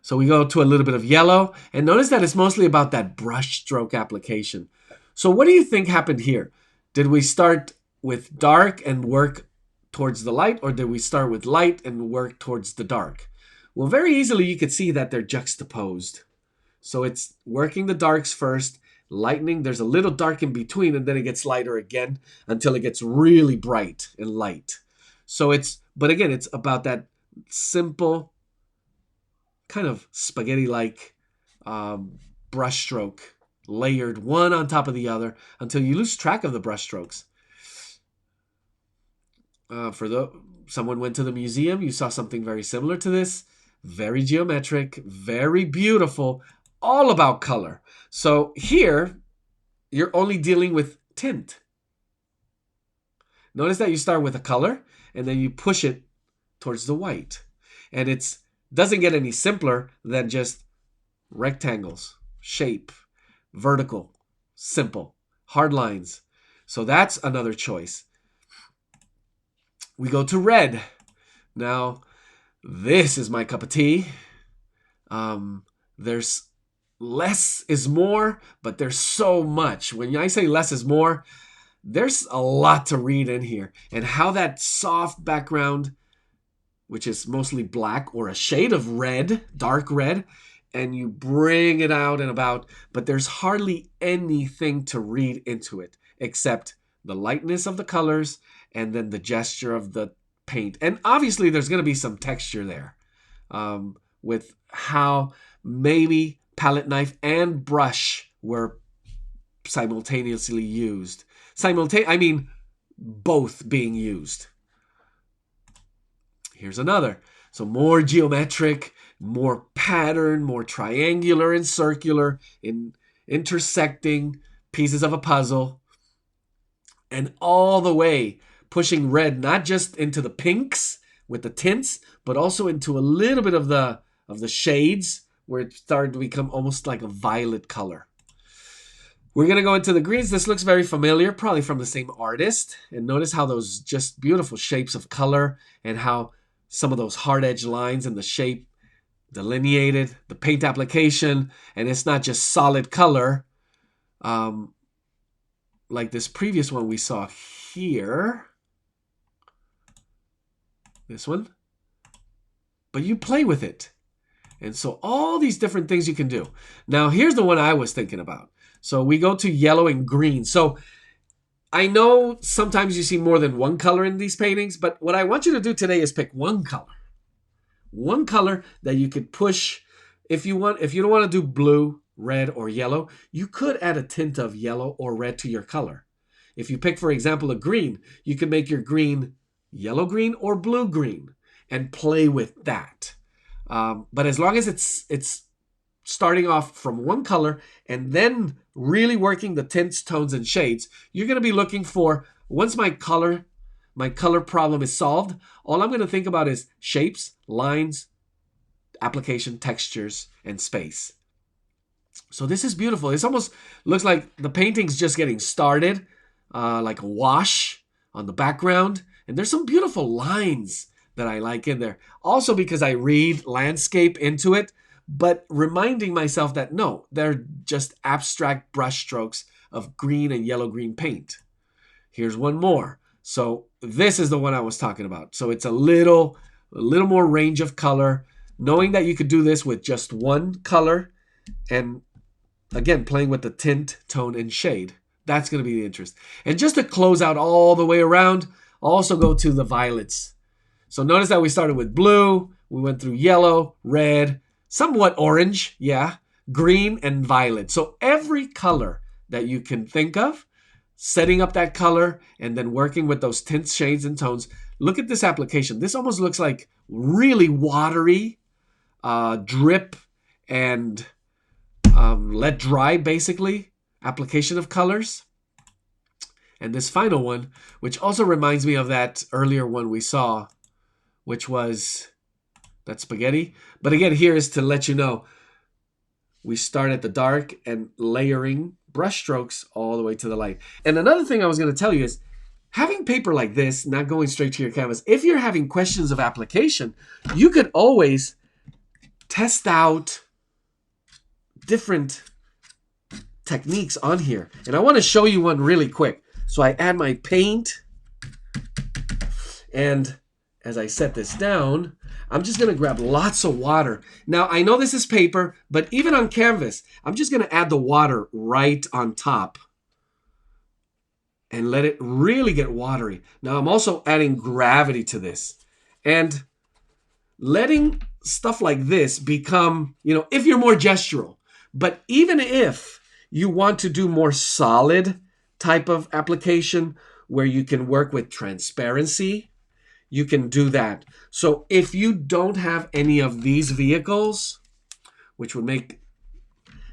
So we go to a little bit of yellow, and notice that it's mostly about that brush stroke application. So what do you think happened here? Did we start with dark and work towards the light, or did we start with light and work towards the dark? Well, very easily you could see that they're juxtaposed. So it's working the darks first, lightening, there's a little dark in between, and then it gets lighter again until it gets really bright and light. So but again, it's about that simple kind of spaghetti-like brush stroke, layered one on top of the other until you lose track of the brush strokes. Someone went to the museum, you saw something very similar to this. Very geometric, very beautiful, all about color. So here, you're only dealing with tint. Notice that you start with a color, and then you push it towards the white. And it doesn't get any simpler than just rectangles, shape, vertical, simple, hard lines. So that's another choice. We go to red. Now, this is my cup of tea. There's less is more, but there's so much. When I say less is more, there's a lot to read in here. And how that soft background, which is mostly black or a shade of red, dark red, and you bring it out and about, but there's hardly anything to read into it except the lightness of the colors and then the gesture of the paint. And obviously there's going to be some texture there with how maybe palette knife and brush were simultaneously used. I mean both being used. Here's another. So more geometric, more pattern, more triangular and circular, in intersecting pieces of a puzzle, and all the way pushing red not just into the pinks with the tints, but also into a little bit of the shades where it started to become almost like a violet color. We're going to go into the greens. This looks very familiar, probably from the same artist. And notice how those just beautiful shapes of color and how some of those hard edge lines in the shape delineated, the paint application, and it's not just solid color like this previous one we saw here. This one. But you play with it. And so all these different things you can do. Now, here's the one I was thinking about. So we go to yellow and green. So I know sometimes you see more than one color in these paintings, but what I want you to do today is pick one color. One color that you could push. If you don't want to do blue, red, or yellow, you could add a tint of yellow or red to your color. If you pick, for example, a green, you can make your green yellow green or blue green and play with that. But as long as it's starting off from one color and then really working the tints, tones, and shades, you're going to be looking for, once my color problem is solved, all I'm going to think about is shapes, lines, application, textures, and space. So this is beautiful. It almost looks like the painting's just getting started, like a wash on the background. And there's some beautiful lines that I like in there. Also because I read landscape into it, but reminding myself that no, they're just abstract brush strokes of green and yellow-green paint. Here's one more. So this is the one I was talking about. So it's a little more range of color, knowing that you could do this with just one color, and again, playing with the tint, tone, and shade. That's going to be the interest. And just to close out all the way around, also go to the violets. So notice that we started with blue, we went through yellow, red, somewhat orange, yeah, green, and violet. So every color that you can think of, setting up that color and then working with those tints, shades, and tones. Look at this application. This almost looks like really watery, drip and let dry, basically, application of colors. And this final one, which also reminds me of that earlier one we saw, which was that spaghetti. But again, here is to let you know, we start at the dark and layering brush strokes all the way to the light. And another thing I was going to tell you is, having paper like this, not going straight to your canvas, if you're having questions of application, you could always test out different techniques on here. And I want to show you one really quick. So I add my paint, and as I set this down, I'm just going to grab lots of water. Now, I know this is paper, but even on canvas, I'm just going to add the water right on top and let it really get watery. Now, I'm also adding gravity to this and letting stuff like this become, if you're more gestural. But even if you want to do more solid type of application where you can work with transparency, you can do that. So if you don't have any of these vehicles, which would make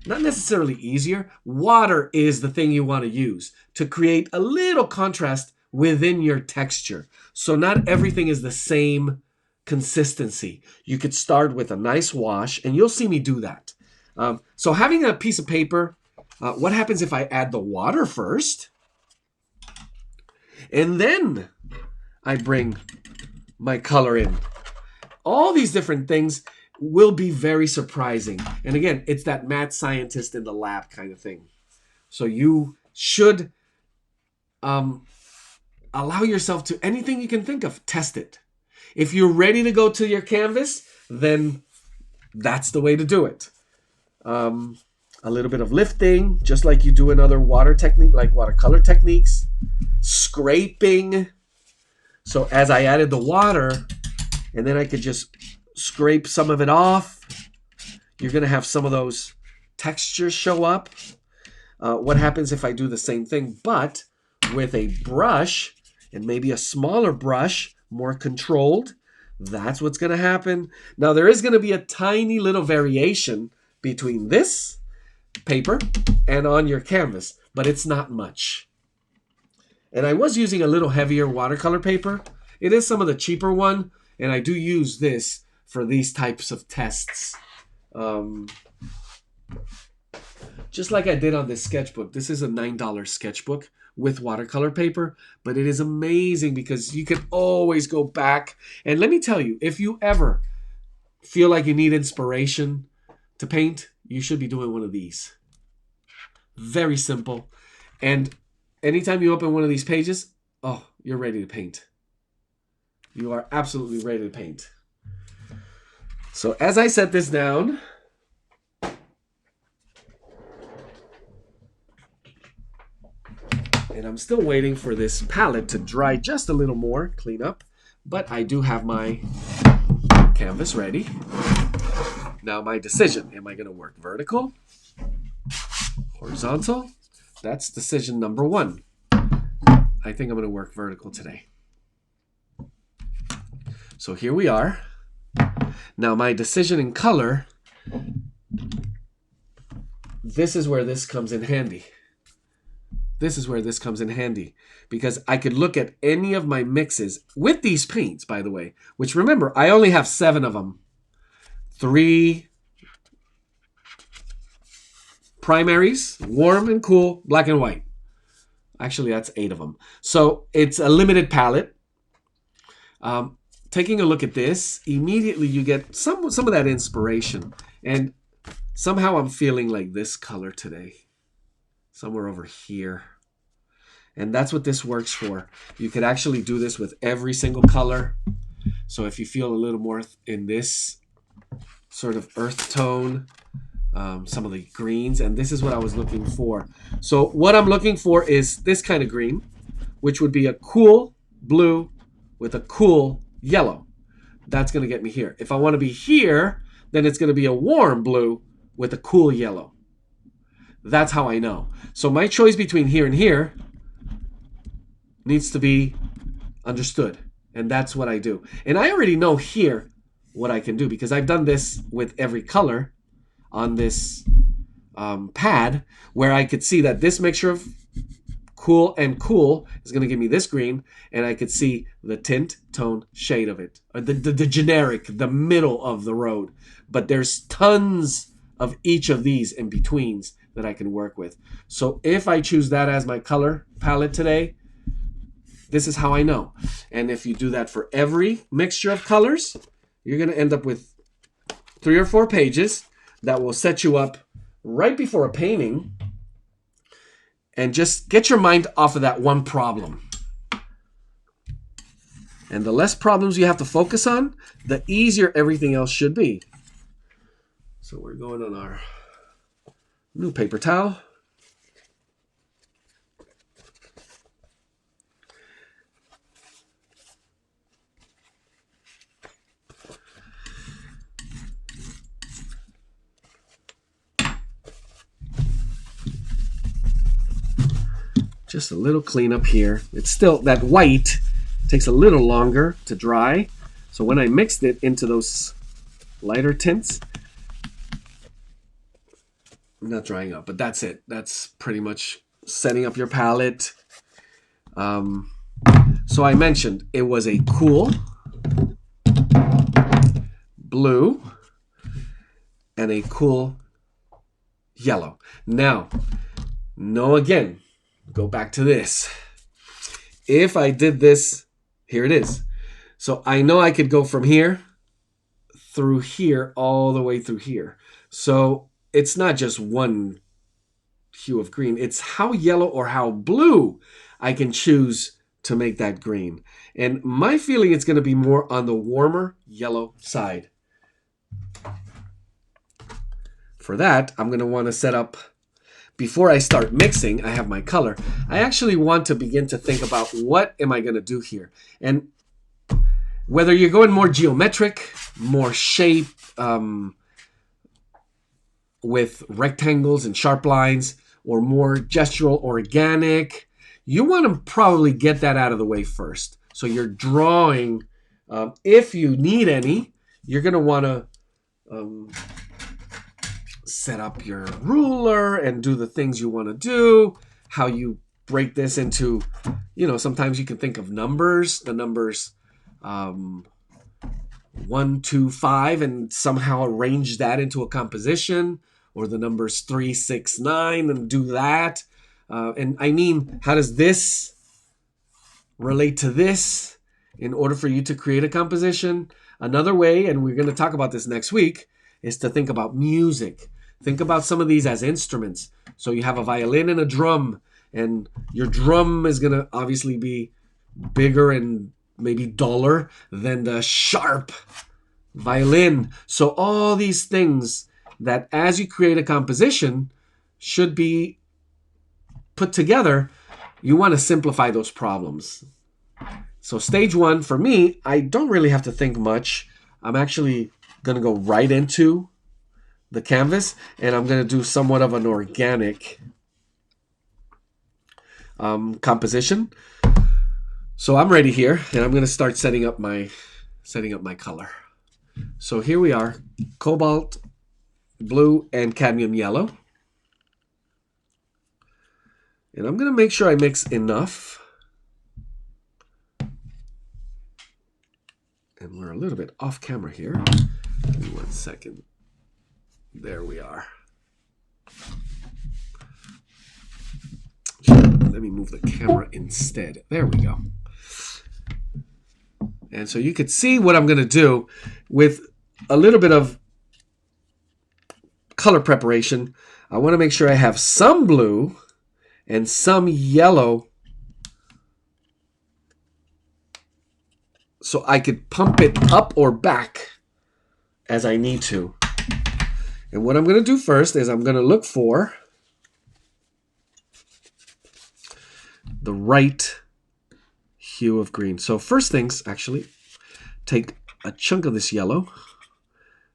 not necessarily easier, water is the thing you want to use to create a little contrast within your texture. So not everything is the same consistency. You could start with a nice wash, and you'll see me do that. So having a piece of paper, what happens if I add the water first? And then I bring my color in. All these different things will be very surprising. And again, it's that mad scientist in the lab kind of thing. So you should allow yourself to anything you can think of. Test it. If you're ready to go to your canvas, then that's the way to do it. A little bit of lifting, just like you do in other water technique, like watercolor techniques. Scraping. So as I added the water, and then I could just scrape some of it off, you're going to have some of those textures show up. What happens if I do the same thing, but with a brush, and maybe a smaller brush, more controlled? That's what's going to happen. Now, there is going to be a tiny little variation between this paper and on your canvas, but it's not much. And I was using a little heavier watercolor paper. It is some of the cheaper one, and I do use this for these types of tests. Just like I did on this sketchbook. This is a $9 sketchbook with watercolor paper, but it is amazing because you can always go back. And let me tell you, if you ever feel like you need inspiration to paint, you should be doing one of these. Very simple. And anytime you open one of these pages, oh, you're ready to paint. You are absolutely ready to paint. So as I set this down, and I'm still waiting for this palette to dry just a little more, clean up, but I do have my canvas ready. Now my decision, am I going to work vertical, horizontal? That's decision number one. I think I'm going to work vertical today. So here we are. Now my decision in color, this is where this comes in handy. This is where this comes in handy because I could look at any of my mixes with these paints, by the way, which remember, I only have 7 of them. 3 primaries, warm and cool, black and white. Actually, that's 8 of them. So it's a limited palette. taking a look at this, immediately you get some of that inspiration. And somehow I'm feeling like this color today. Somewhere over here. And that's what this works for. You could actually do this with every single color. So if you feel a little more in this sort of earth tone, some of the greens, and this is what I was looking for. So what I'm looking for is this kind of green, which would be a cool blue with a cool yellow. That's going to get me here. If I want to be here, then it's going to be a warm blue with a cool yellow. That's how I know. So my choice between here and here needs to be understood. And that's what I do. And I already know here what I can do because I've done this with every color on this pad where I could see that this mixture of cool and cool is going to give me this green, and I could see the tint, tone, shade of it. The generic, the middle of the road. But there's tons of each of these in betweens that I can work with. So if I choose that as my color palette today, this is how I know. And if you do that for every mixture of colors, you're going to end up with 3 or 4 pages that will set you up right before a painting and just get your mind off of that one problem. And the less problems you have to focus on, the easier everything else should be. So we're going on our new paper towel. Just a little cleanup here. It's still, that white takes a little longer to dry. So when I mixed it into those lighter tints, not drying up, but that's it. That's pretty much setting up your palette. So I mentioned it was a cool blue and a cool yellow. Now, again, go back to this. If I did this, here it is. So I know I could go from here through here all the way through here. So it's not just one hue of green. It's how yellow or how blue I can choose to make that green. And my feeling it's going to be more on the warmer yellow side. For that, I'm going to want to set up, before I start mixing, I have my color. I actually want to begin to think about what am I going to do here. And whether you're going more geometric, more shape, with rectangles and sharp lines, or more gestural, organic, you want to probably get that out of the way first. So you're drawing, if you need any, you're going to want to set up your ruler and do the things you want to do, how you break this into, sometimes you can think of numbers, the numbers 1, 2, 5, and somehow arrange that into a composition, or the numbers 3, 6, 9, and do that. And I mean, how does this relate to this in order for you to create a composition? Another way, and we're going to talk about this next week, is to think about music. Think about some of these as instruments. So you have a violin and a drum, and your drum is going to obviously be bigger and maybe duller than the sharp violin. So all these things that as you create a composition should be put together, you want to simplify those problems. So stage 1 for me, I don't really have to think much. I'm actually going to go right into the canvas, and I'm going to do somewhat of an organic composition. So I'm ready here, and I'm going to start setting up my color. So here we are, cobalt blue and cadmium yellow. And I'm going to make sure I mix enough. And we're a little bit off camera here. Give me 1 second. There we are. Let me move the camera instead. There we go. And so you could see what I'm going to do with a little bit of color preparation. I want to make sure I have some blue and some yellow so I could pump it up or back as I need to. And what I'm going to do first is I'm going to look for the right hue of green. So first things, actually, take a chunk of this yellow.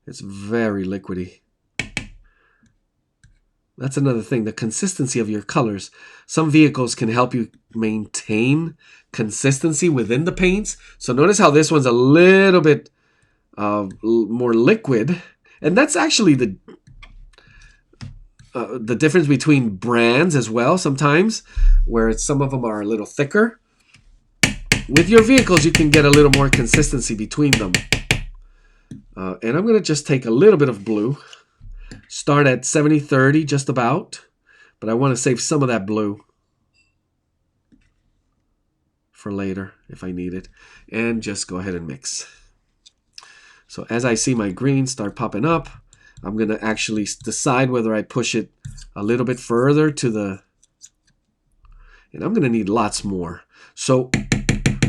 It's very liquidy. That's another thing, the consistency of your colors. Some vehicles can help you maintain consistency within the paints. So notice how this one's a little bit more liquid. And that's actually the difference between brands as well sometimes, where some of them are a little thicker. With your vehicles, you can get a little more consistency between them. And I'm going to just take a little bit of blue. Start at 70-30 just about, but I want to save some of that blue for later if I need it. And just go ahead and mix. So as I see my green start popping up, I'm going to actually decide whether I push it a little bit further to the... And I'm going to need lots more. So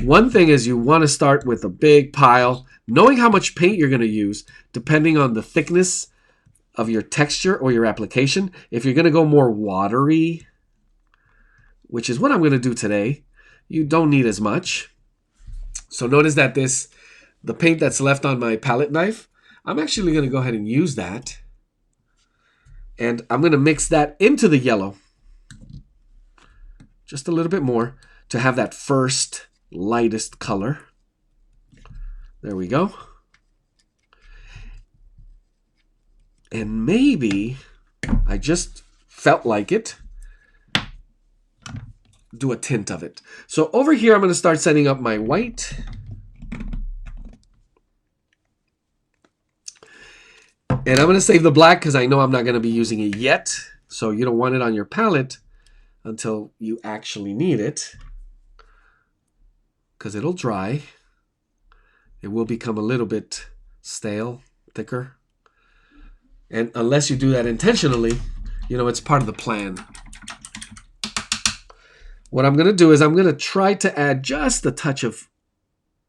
one thing is you want to start with a big pile, knowing how much paint you're going to use, depending on the thickness of your texture or your application. If you're going to go more watery, which is what I'm going to do today, you don't need as much. So notice that the paint that's left on my palette knife, I'm actually going to go ahead and use that. And I'm going to mix that into the yellow. Just a little bit more to have that first lightest color. There we go. And maybe, I just felt like it, do a tint of it. So over here, I'm going to start setting up my white. And I'm going to save the black because I know I'm not going to be using it yet. So you don't want it on your palette until you actually need it, because it'll dry. It will become a little bit stale, thicker. And unless you do that intentionally, you know, it's part of the plan. What I'm going to do is I'm going to try to add just a touch of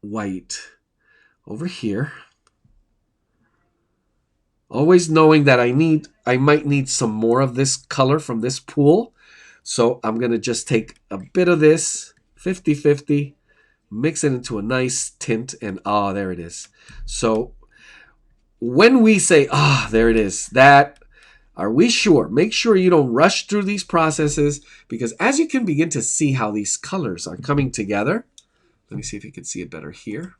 white over here. Always knowing that I might need some more of this color from this pool. So I'm going to just take a bit of this, 50-50, mix it into a nice tint, and there it is. So when we say, there it is, that, are we sure? Make sure you don't rush through these processes, because as you can begin to see how these colors are coming together, let me see if you can see it better here.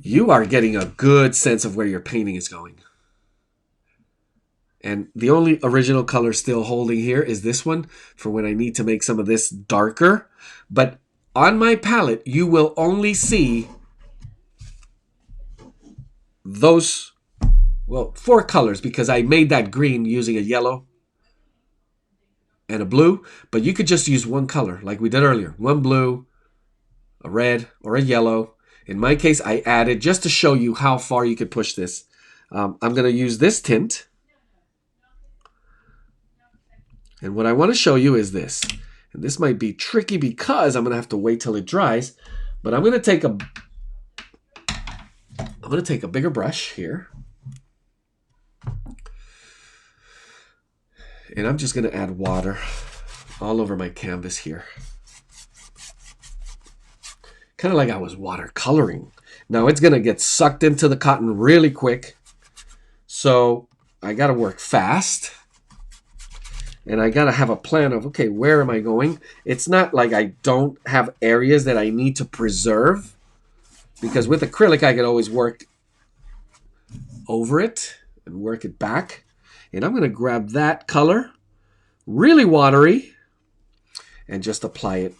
You are getting a good sense of where your painting is going. And the only original color still holding here is this one for when I need to make some of this darker. But on my palette, you will only see those, well, 4 colors, because I made that green using a yellow and a blue. But you could just use one color like we did earlier. One blue, a red, or a yellow. In my case, I added, just to show you how far you could push this, I'm going to use this tint. And what I want to show you is this. And this might be tricky because I'm going to have to wait till it dries. But I'm going to take a bigger brush here. And I'm just going to add water all over my canvas here. Kind of like I was watercoloring. Now it's going to get sucked into the cotton really quick. So I got to work fast. And I got to have a plan of, okay, where am I going? It's not like I don't have areas that I need to preserve. Because with acrylic, I could always work over it and work it back. And I'm going to grab that color, really watery, and just apply it.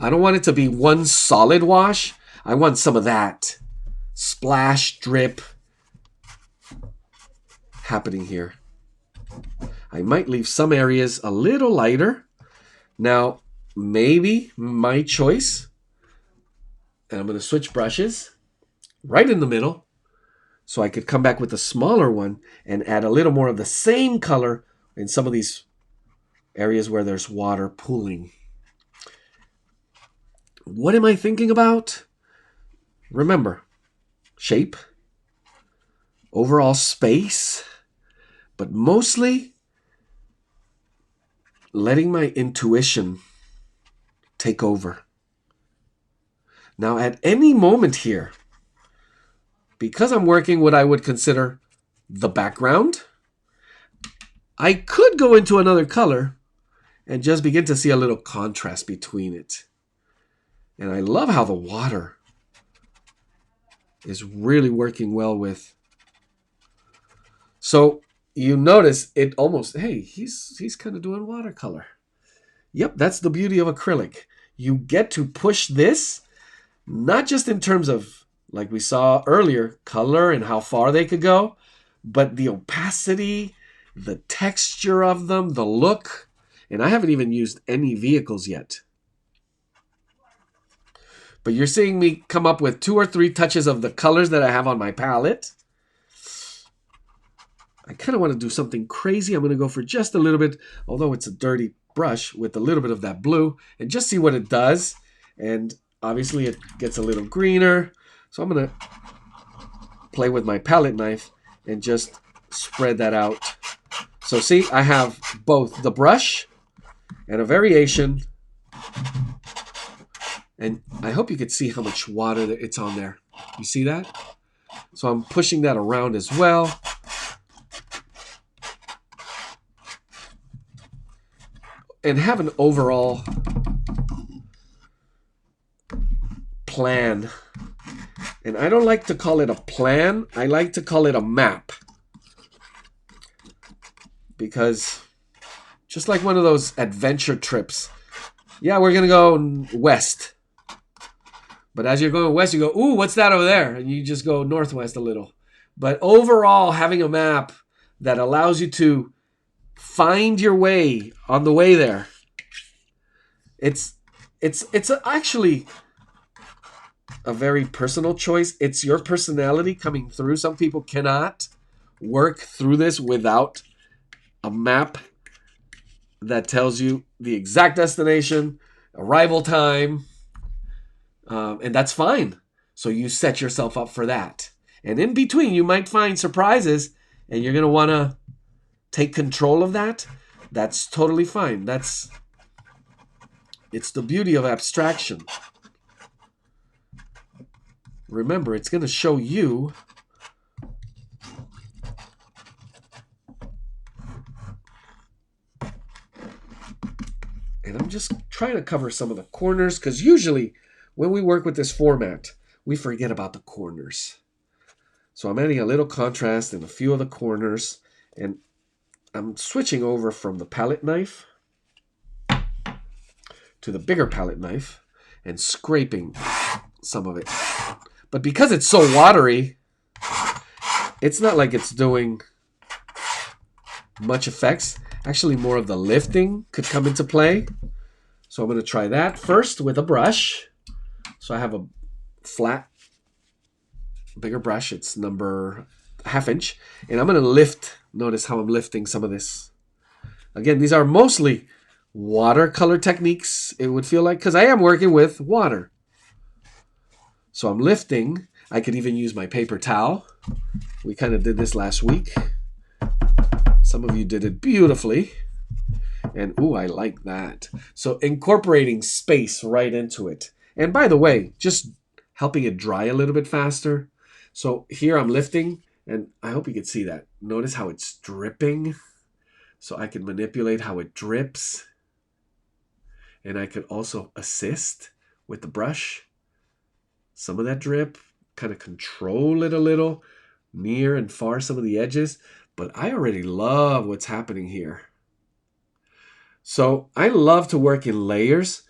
I don't want it to be one solid wash. I want some of that splash, drip happening here. I might leave some areas a little lighter. Now, maybe my choice. And I'm going to switch brushes right in the middle so I could come back with a smaller one and add a little more of the same color in some of these areas where there's water pooling. What am I thinking about? Remember, shape, overall space, but mostly letting my intuition take over. Now, at any moment here, because I'm working what I would consider the background, I could go into another color and just begin to see a little contrast between it. And I love how the water is really working well with. So you notice it almost, hey, he's kind of doing watercolor. Yep, that's the beauty of acrylic. You get to push this, not just in terms of, like we saw earlier, color and how far they could go, but the opacity, the texture of them, the look. And I haven't even used any vehicles yet. But you're seeing me come up with 2 or 3 touches of the colors that I have on my palette. I kind of want to do something crazy. I'm going to go for just a little bit, although it's a dirty brush, with a little bit of that blue and just see what it does. And obviously it gets a little greener. So I'm going to play with my palette knife and just spread that out. So see, I have both the brush and a variation. And I hope you can see how much water it's on there. You see that? So I'm pushing that around as well. And have an overall plan. And I don't like to call it a plan. I like to call it a map. Because just like one of those adventure trips. Yeah, we're going to go west. But as you're going west, you go, ooh, what's that over there? And you just go northwest a little. But overall, having a map that allows you to find your way on the way there. It's actually a very personal choice. It's your personality coming through. Some people cannot work through this without a map that tells you the exact destination, arrival time, and that's fine. So you set yourself up for that. And in between, you might find surprises, and you're going to want to take control of that. That's totally fine. It's the beauty of abstraction. Remember, it's going to show you and I'm just trying to cover some of the corners because usually when we work with this format, we forget about the corners. So I'm adding a little contrast in a few of the corners, and I'm switching over from the palette knife to the bigger palette knife and scraping some of it. But because it's so watery, it's not like it's doing much effects. Actually, more of the lifting could come into play. So I'm going to try that first with a brush. So I have a flat, bigger brush. It's number 1/2 inch. And I'm going to lift. Notice how I'm lifting some of this. Again, these are mostly watercolor techniques, it would feel like, because I am working with water. So I'm lifting. I could even use my paper towel. We kind of did this last week. Some of you did it beautifully. And ooh, I like that. So incorporating space right into it. And by the way, just helping it dry a little bit faster. So here I'm lifting, and I hope you can see that. Notice how it's dripping. So I can manipulate how it drips. And I could also assist with the brush. Some of that drip, kind of control it a little, near and far some of the edges. But I already love what's happening here. So I love to work in layers.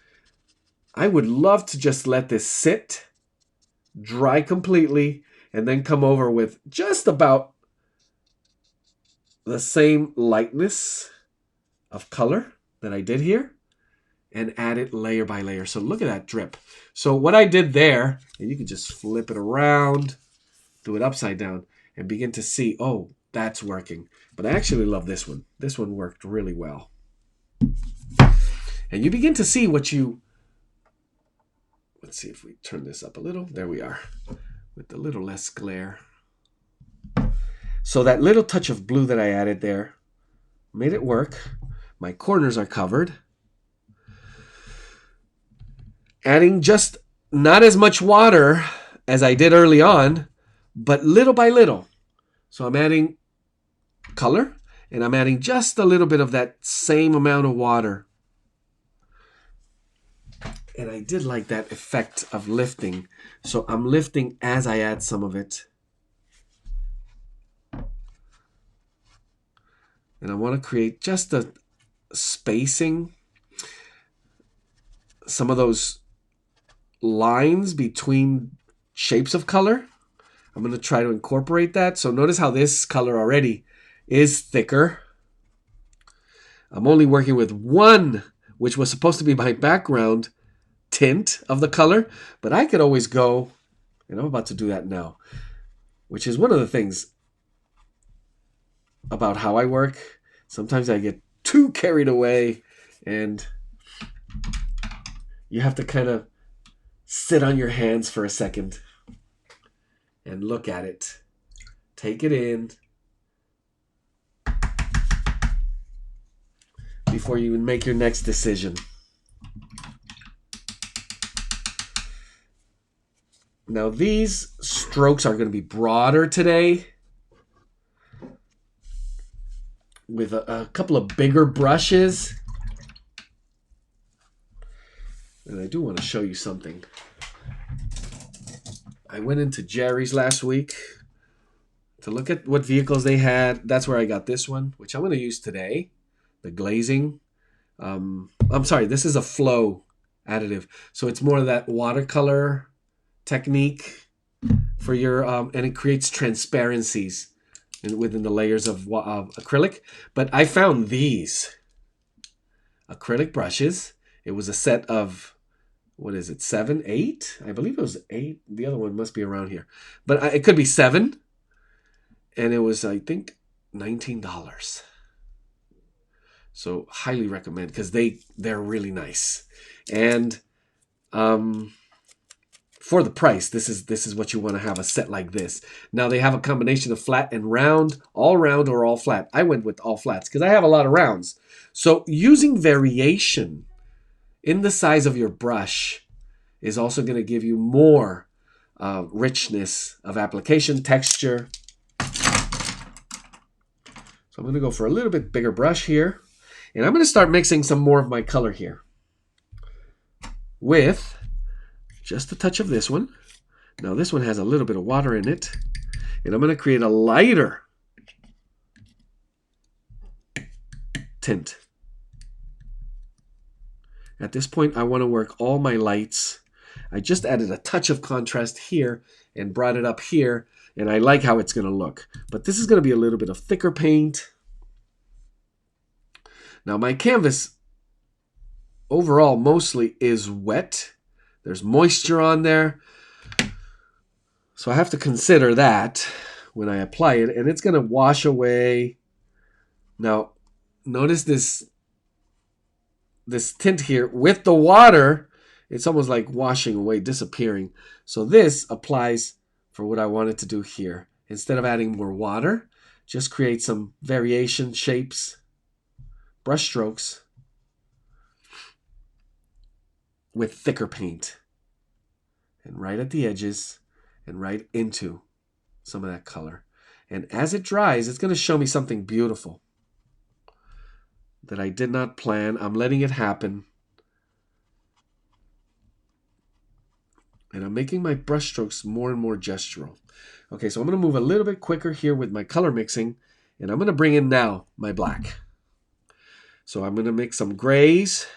I would love to just let this sit, dry completely, and then come over with just about the same lightness of color that I did here. and add it layer by layer. So look at that drip. So what I did there, and you can just flip it around, do it upside down, and begin to see, oh, that's working. But I actually love this one. This one worked really well. And you begin to see what you, let's see if we turn this up a little. There we are, with a little less glare. So that little touch of blue that I added there made it work. My corners are covered. Adding just not as much water as I did early on, but little by little. So I'm adding color, and I'm adding just a little bit of that same amount of water. And I did like that effect of lifting. So I'm lifting as I add some of it. And I want to create just a spacing. Some of those lines between shapes of color. I'm going to try to incorporate that. So notice how this color already is thicker. I'm only working with one, which was supposed to be my background tint of the color. But I could always go, and I'm about to do that now, which is one of the things about how I work. Sometimes I get too carried away, and you have to kind of sit on your hands for a second and look at it. Take it in before you make your next decision. Now these strokes are going to be broader today with a couple of bigger brushes. And I do want to show you something. I went into Jerry's last week to look at what vehicles they had. That's where I got this one, which I'm going to use today. The glazing. I'm sorry, this is a flow additive. So it's more of that watercolor technique for your, and it creates transparencies within the layers of acrylic. But I found these acrylic brushes. It was a set of, what is it, 7, 8? I believe it was 8. The other one must be around here. But it could be 7. And it was, I think, $19. So highly recommend, because they're really nice. And for the price, this is what you want to have, a set like this. Now they have a combination of flat and round or all flat. I went with all flats because I have a lot of rounds. So using variation in the size of your brush is also going to give you more richness of application, texture. So I'm going to go for a little bit bigger brush here. And I'm going to start mixing some more of my color here with just a touch of this one. Now this one has a little bit of water in it. And I'm going to create a lighter tint. At this point, I want to work all my lights. I just added a touch of contrast here and brought it up here. And I like how it's going to look. But this is going to be a little bit of thicker paint. Now my canvas overall mostly is wet. There's moisture on there. So I have to consider that when I apply it. And it's going to wash away. Now notice this tint here with the water. It's almost like washing away, disappearing. So this applies for what I wanted to do here. Instead of adding more water, just create some variation shapes, brush strokes with thicker paint. And right at the edges and right into some of that color. And as it dries, it's going to show me something beautiful that I did not plan. I'm letting it happen. And I'm making my brush strokes more and more gestural. Okay, so I'm going to move a little bit quicker here with my color mixing. And I'm going to bring in now my black. So I'm going to mix some grays.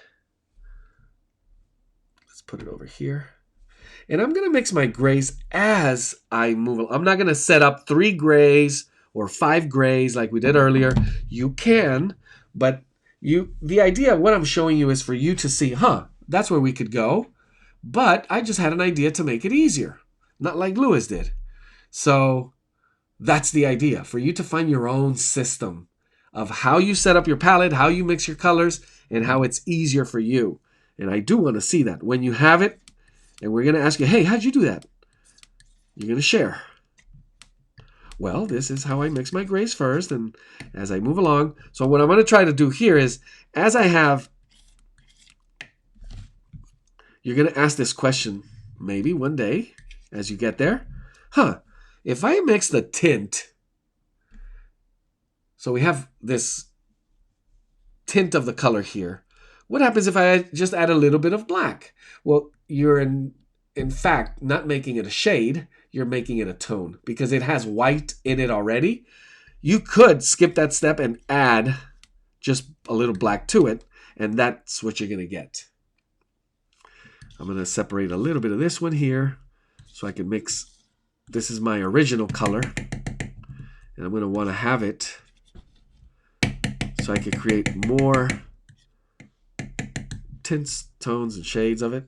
Let's put it over here. And I'm going to mix my grays as I move. I'm not going to set up 3 grays or 5 grays like we did earlier. You can, but the idea of what I'm showing you is for you to see, that's where we could go. But I just had an idea to make it easier, not like Lewis did. So that's the idea, for you to find your own system of how you set up your palette, how you mix your colors, and how it's easier for you. And I do want to see that. When you have it, and we're going to ask you, hey, how'd you do that? You're going to share. Well, this is how I mix my grays first, and as I move along. So what I'm going to try to do here is, as I have, you're going to ask this question maybe one day as you get there. If I mix the tint, so we have this tint of the color here. What happens if I just add a little bit of black? Well, you're in fact not making it a shade, you're making it a tone because it has white in it already. You could skip that step and add just a little black to it, and that's what you're going to get. I'm going to separate a little bit of this one here so I can mix. This is my original color, and I'm going to want to have it so I can create more tints, tones, and shades of it.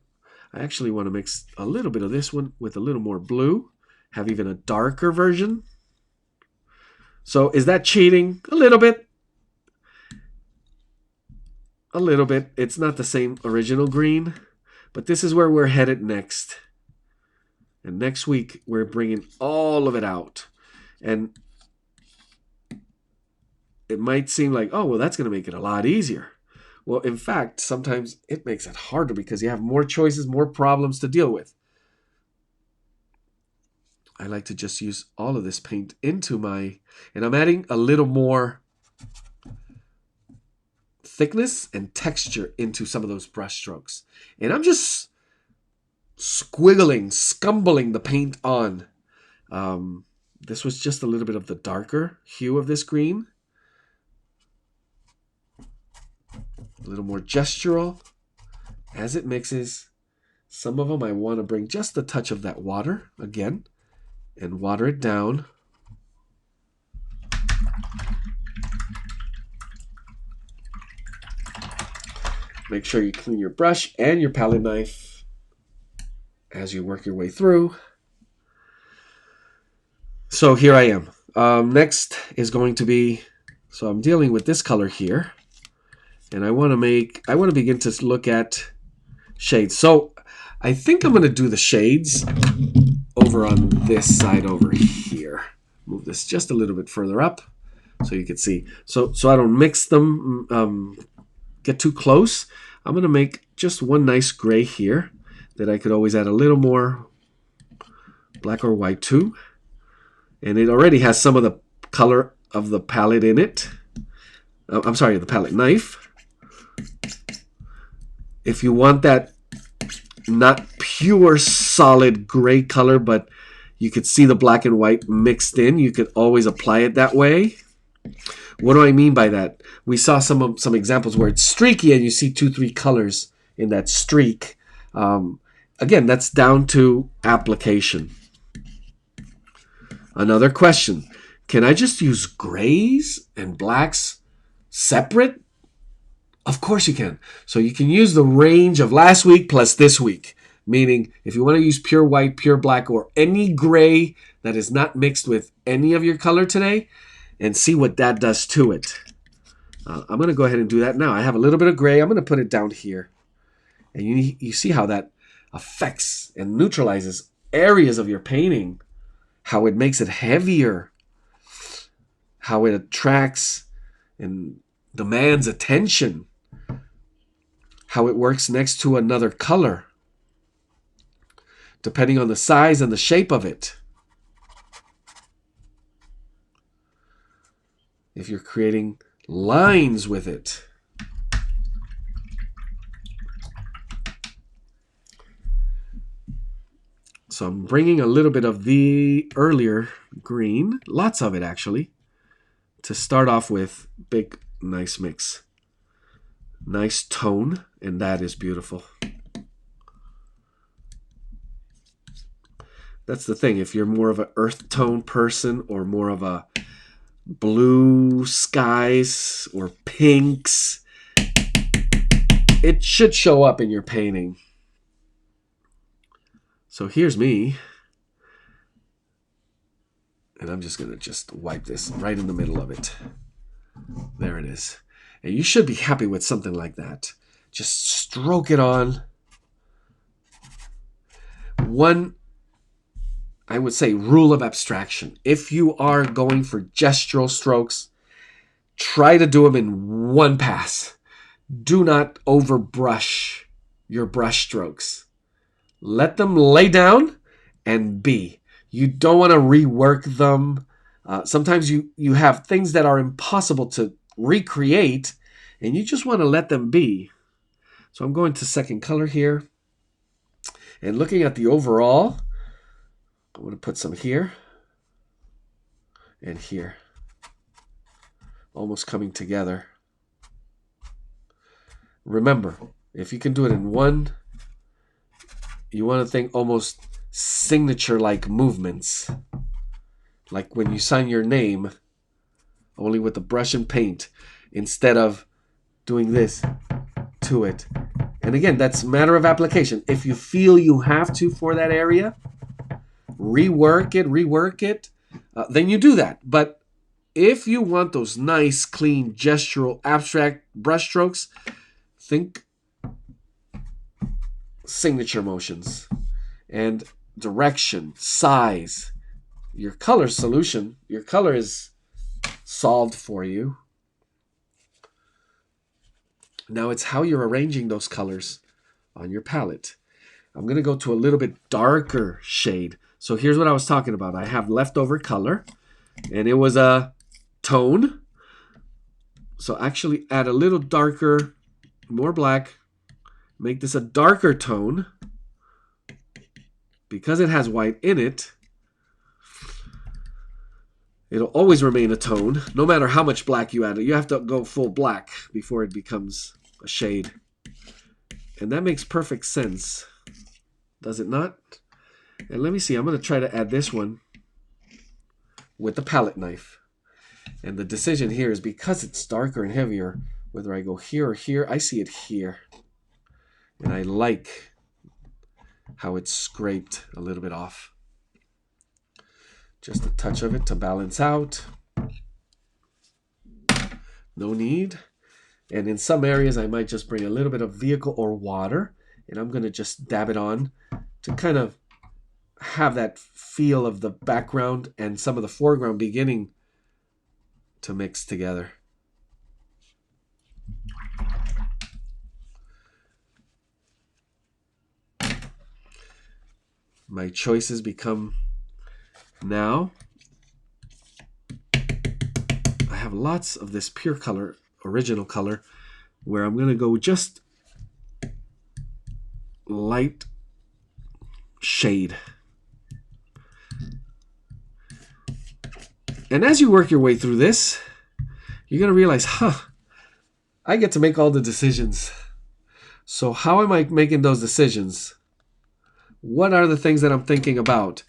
I actually want to mix a little bit of this one with a little more blue, have even a darker version. So is that cheating? A little bit. A little bit. It's not the same original green, but this is where we're headed next. And next week, we're bringing all of it out. And it might seem like, oh, well, that's going to make it a lot easier. Well, in fact, sometimes it makes it harder because you have more choices, more problems to deal with. I like to just use all of this paint into my, and I'm adding a little more thickness and texture into some of those brush strokes. And I'm just scumbling the paint on. This was just a little bit of the darker hue of this green. A little more gestural as it mixes. Some of them I want to bring just a touch of that water again and water it down. Make sure you clean your brush and your palette knife as you work your way through. So here I am. Next is going to be, so I'm dealing with this color here. And I want to begin to look at shades. So I think I'm going to do the shades over on this side over here. Move this just a little bit further up so you can see. So I don't mix them, get too close. I'm going to make just one nice gray here that I could always add a little more black or white to. And it already has some of the color of the palette in it. I'm sorry, the palette knife. If you want that not pure solid gray color, but you could see the black and white mixed in, you could always apply it that way. What do I mean by that? We saw some examples where it's streaky and you see 2-3 colors in that streak. Again, that's down to application. Another question. Can I just use grays and blacks separate? Of course you can. So you can use the range of last week plus this week. Meaning, if you want to use pure white, pure black, or any gray that is not mixed with any of your color today, and see what that does to it. I'm going to go ahead and do that now. I have a little bit of gray. I'm going to put it down here. And you see how that affects and neutralizes areas of your painting. How it makes it heavier. How it attracts and demands attention. How it works next to another color, depending on the size and the shape of it. If you're creating lines with it. So I'm bringing a little bit of the earlier green, lots of it actually, to start off with. Big, nice mix. Nice tone, and that is beautiful. That's the thing. If you're more of an earth tone person or more of a blue skies or pinks, it should show up in your painting. So here's me. And I'm just going to just wipe this right in the middle of it. There it is. And you should be happy with something like that. Just stroke it on. One, I would say, rule of abstraction. If you are going for gestural strokes, try to do them in one pass. Do not overbrush your brush strokes. Let them lay down and be. You don't want to rework them. Sometimes you have things that are impossible to recreate, and you just want to let them be. So I'm going to second color here. And looking at the overall, I'm going to put some here and here. Almost coming together. Remember, if you can do it in one, you want to think almost signature-like movements. Like when you sign your name, only with the brush and paint, instead of doing this to it. And again, that's a matter of application. If you feel you have to for that area, rework it, then you do that. But if you want those nice, clean, gestural, abstract brush strokes, think signature motions and direction, size. Your color solution, your color is solved for you. Now it's how you're arranging those colors on your palette. I'm going to go to a little bit darker shade. So here's what I was talking about. I have leftover color, and it was a tone. So actually add a little darker, more black. Make this a darker tone. Because it has white in it, it'll always remain a tone, no matter how much black you add. You have to go full black before it becomes a shade. And that makes perfect sense. Does it not? And let me see. I'm going to try to add this one with the palette knife. And the decision here is because it's darker and heavier, whether I go here or here, I see it here. And I like how it's scraped a little bit off. Just a touch of it to balance out. No need. And in some areas, I might just bring a little bit of vehicle or water. And I'm going to just dab it on to kind of have that feel of the background and some of the foreground beginning to mix together. My choices become now. I have lots of this pure color, original color, where I'm going to go just light shade. And as you work your way through this, you're going to realize, I get to make all the decisions. So how am I making those decisions? What are the things that I'm thinking about?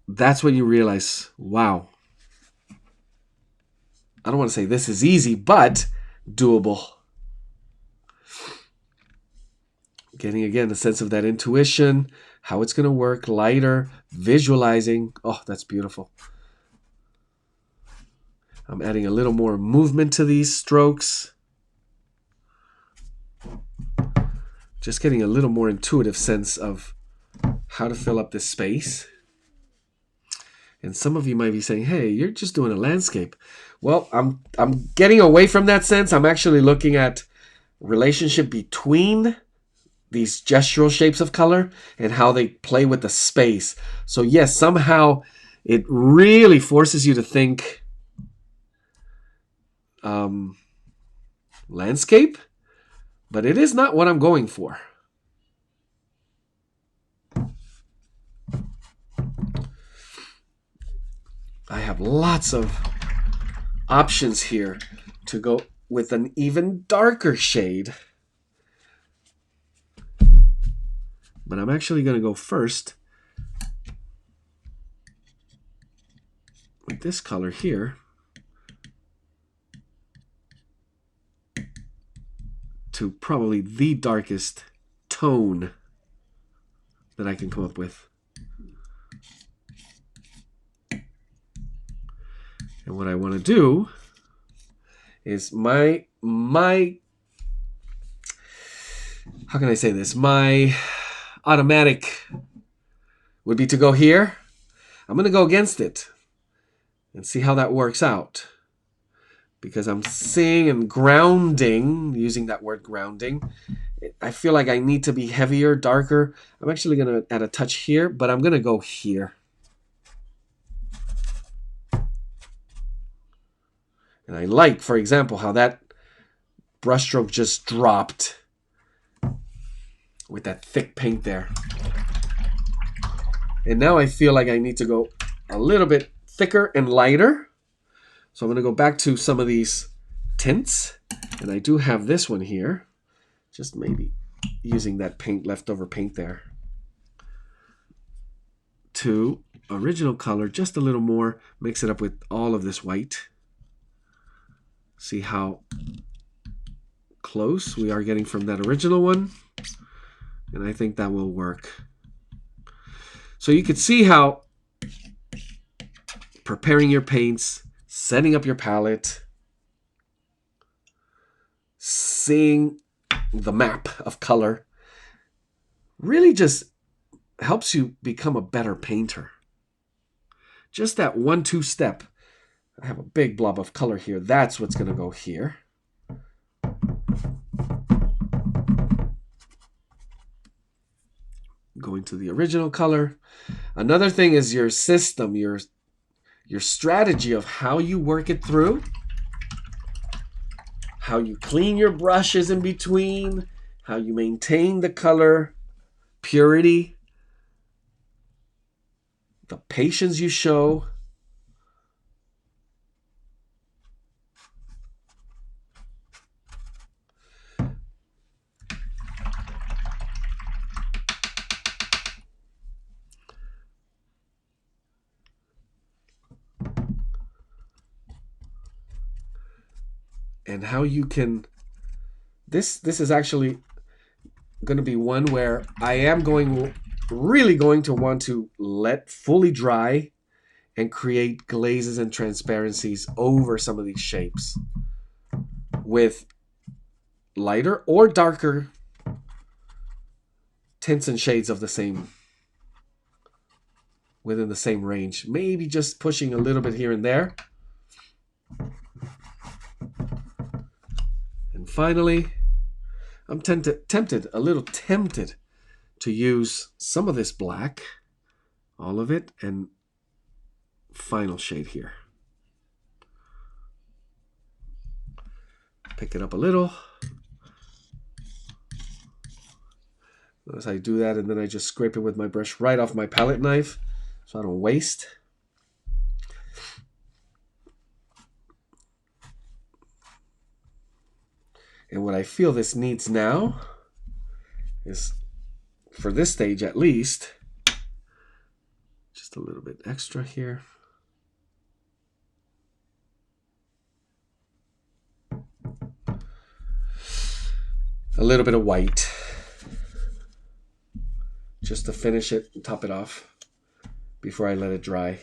That's when you realize, wow. I don't want to say this is easy, but doable. Getting, again, a sense of that intuition, how it's going to work, lighter, visualizing. Oh, that's beautiful. I'm adding a little more movement to these strokes. Just getting a little more intuitive sense of how to fill up this space. And some of you might be saying, hey, you're just doing a landscape. Well, I'm getting away from that sense. I'm actually looking at relationship between these gestural shapes of color and how they play with the space. So yes, somehow it really forces you to think landscape, but it is not what I'm going for. I have lots of options here to go with an even darker shade. But I'm actually going to go first with this color here. to probably the darkest tone that I can come up with. And what I want to do is my how can I say this? My automatic would be to go here. I'm going to go against it and see how that works out. Because I'm seeing and grounding, using that word grounding, I feel like I need to be heavier, darker. I'm actually going to add a touch here, but I'm going to go here. And I like, for example, how that brushstroke just dropped with that thick paint there. And now I feel like I need to go a little bit thicker and lighter. So I'm going to go back to some of these tints. And I do have this one here. Just maybe using that paint, leftover paint there. To original color, just a little more. Mix it up with all of this white. See how close we are getting from that original one. And I think that will work. So you can see how preparing your paints, setting up your palette, seeing the map of color really just helps you become a better painter. Just that 1-2 step. I have a big blob of color here. That's what's going to go here. Going to the original color. Another thing is your system, your strategy of how you work it through, how you clean your brushes in between, how you maintain the color purity, the patience you show. And how you can, this is actually going to be one where I am really going to want to let fully dry and create glazes and transparencies over some of these shapes with lighter or darker tints and shades of the same, within the same range. Maybe just pushing a little bit here and there. And finally, I'm a little tempted to use some of this black, all of it, and final shade here. Pick it up a little. Notice I do that and then I just scrape it with my brush right off my palette knife so I don't waste. And what I feel this needs now is, for this stage at least, just a little bit extra here. A little bit of white. Just to finish it and top it off before I let it dry.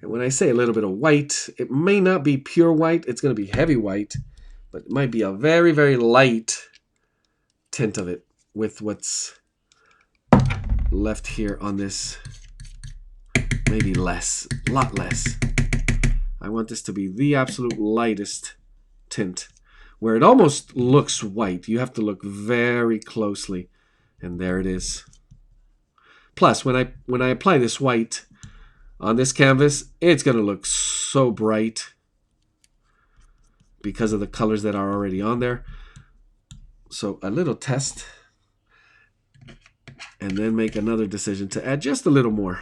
And when I say a little bit of white, it may not be pure white. It's going to be heavy white, but it might be a very, very light tint of it with what's left here on this. Maybe less, a lot less. I want this to be the absolute lightest tint, where it almost looks white. You have to look very closely, and there it is. Plus, when I apply this white on this canvas, it's going to look so bright because of the colors that are already on there. So a little test, and then make another decision to add just a little more.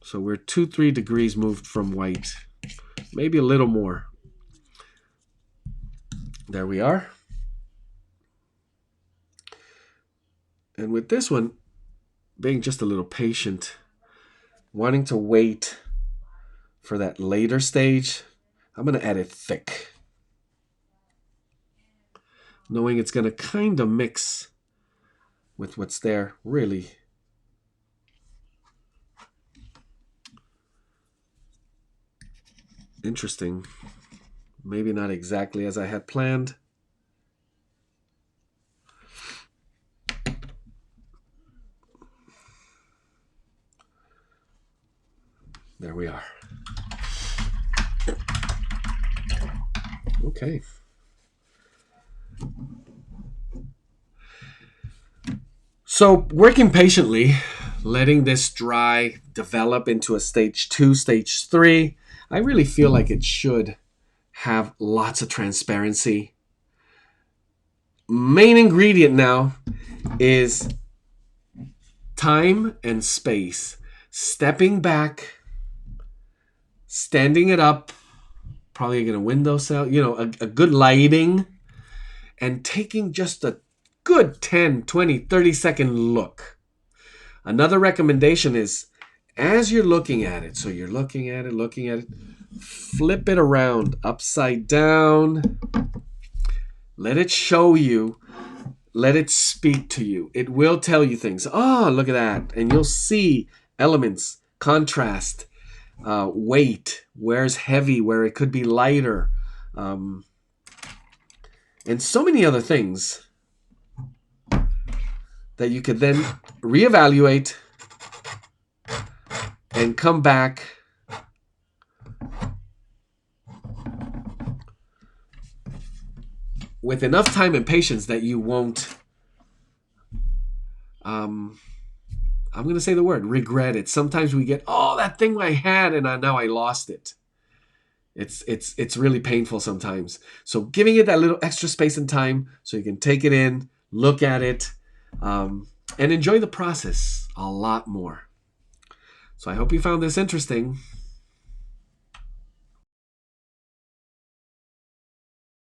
So we're 2-3 degrees moved from white, maybe a little more. There we are. And with this one, being just a little patient, wanting to wait for that later stage. I'm going to add it thick, knowing it's going to kind of mix with what's there. Really interesting. Maybe not exactly as I had planned. There we are. Okay. So working patiently, letting this dry, develop into a stage 2, stage 3, I really feel like it should have lots of transparency. Main ingredient now is time and space. Stepping back, standing it up, probably going to window cell, a good lighting, and taking just a good 10, 20, 30-second look. Another recommendation is, as you're looking at it, so you're looking at it, flip it around upside down. Let it show you. Let it speak to you. It will tell you things. Oh, look at that. And you'll see elements, contrast, weight, where's heavy, where it could be lighter, and so many other things that you could then reevaluate and come back with enough time and patience that you won't, I'm going to say the word, regret it. Sometimes we get, oh, that thing I had and now I lost it. It's really painful sometimes. So giving it that little extra space and time so you can take it in, look at it, and enjoy the process a lot more. So I hope you found this interesting.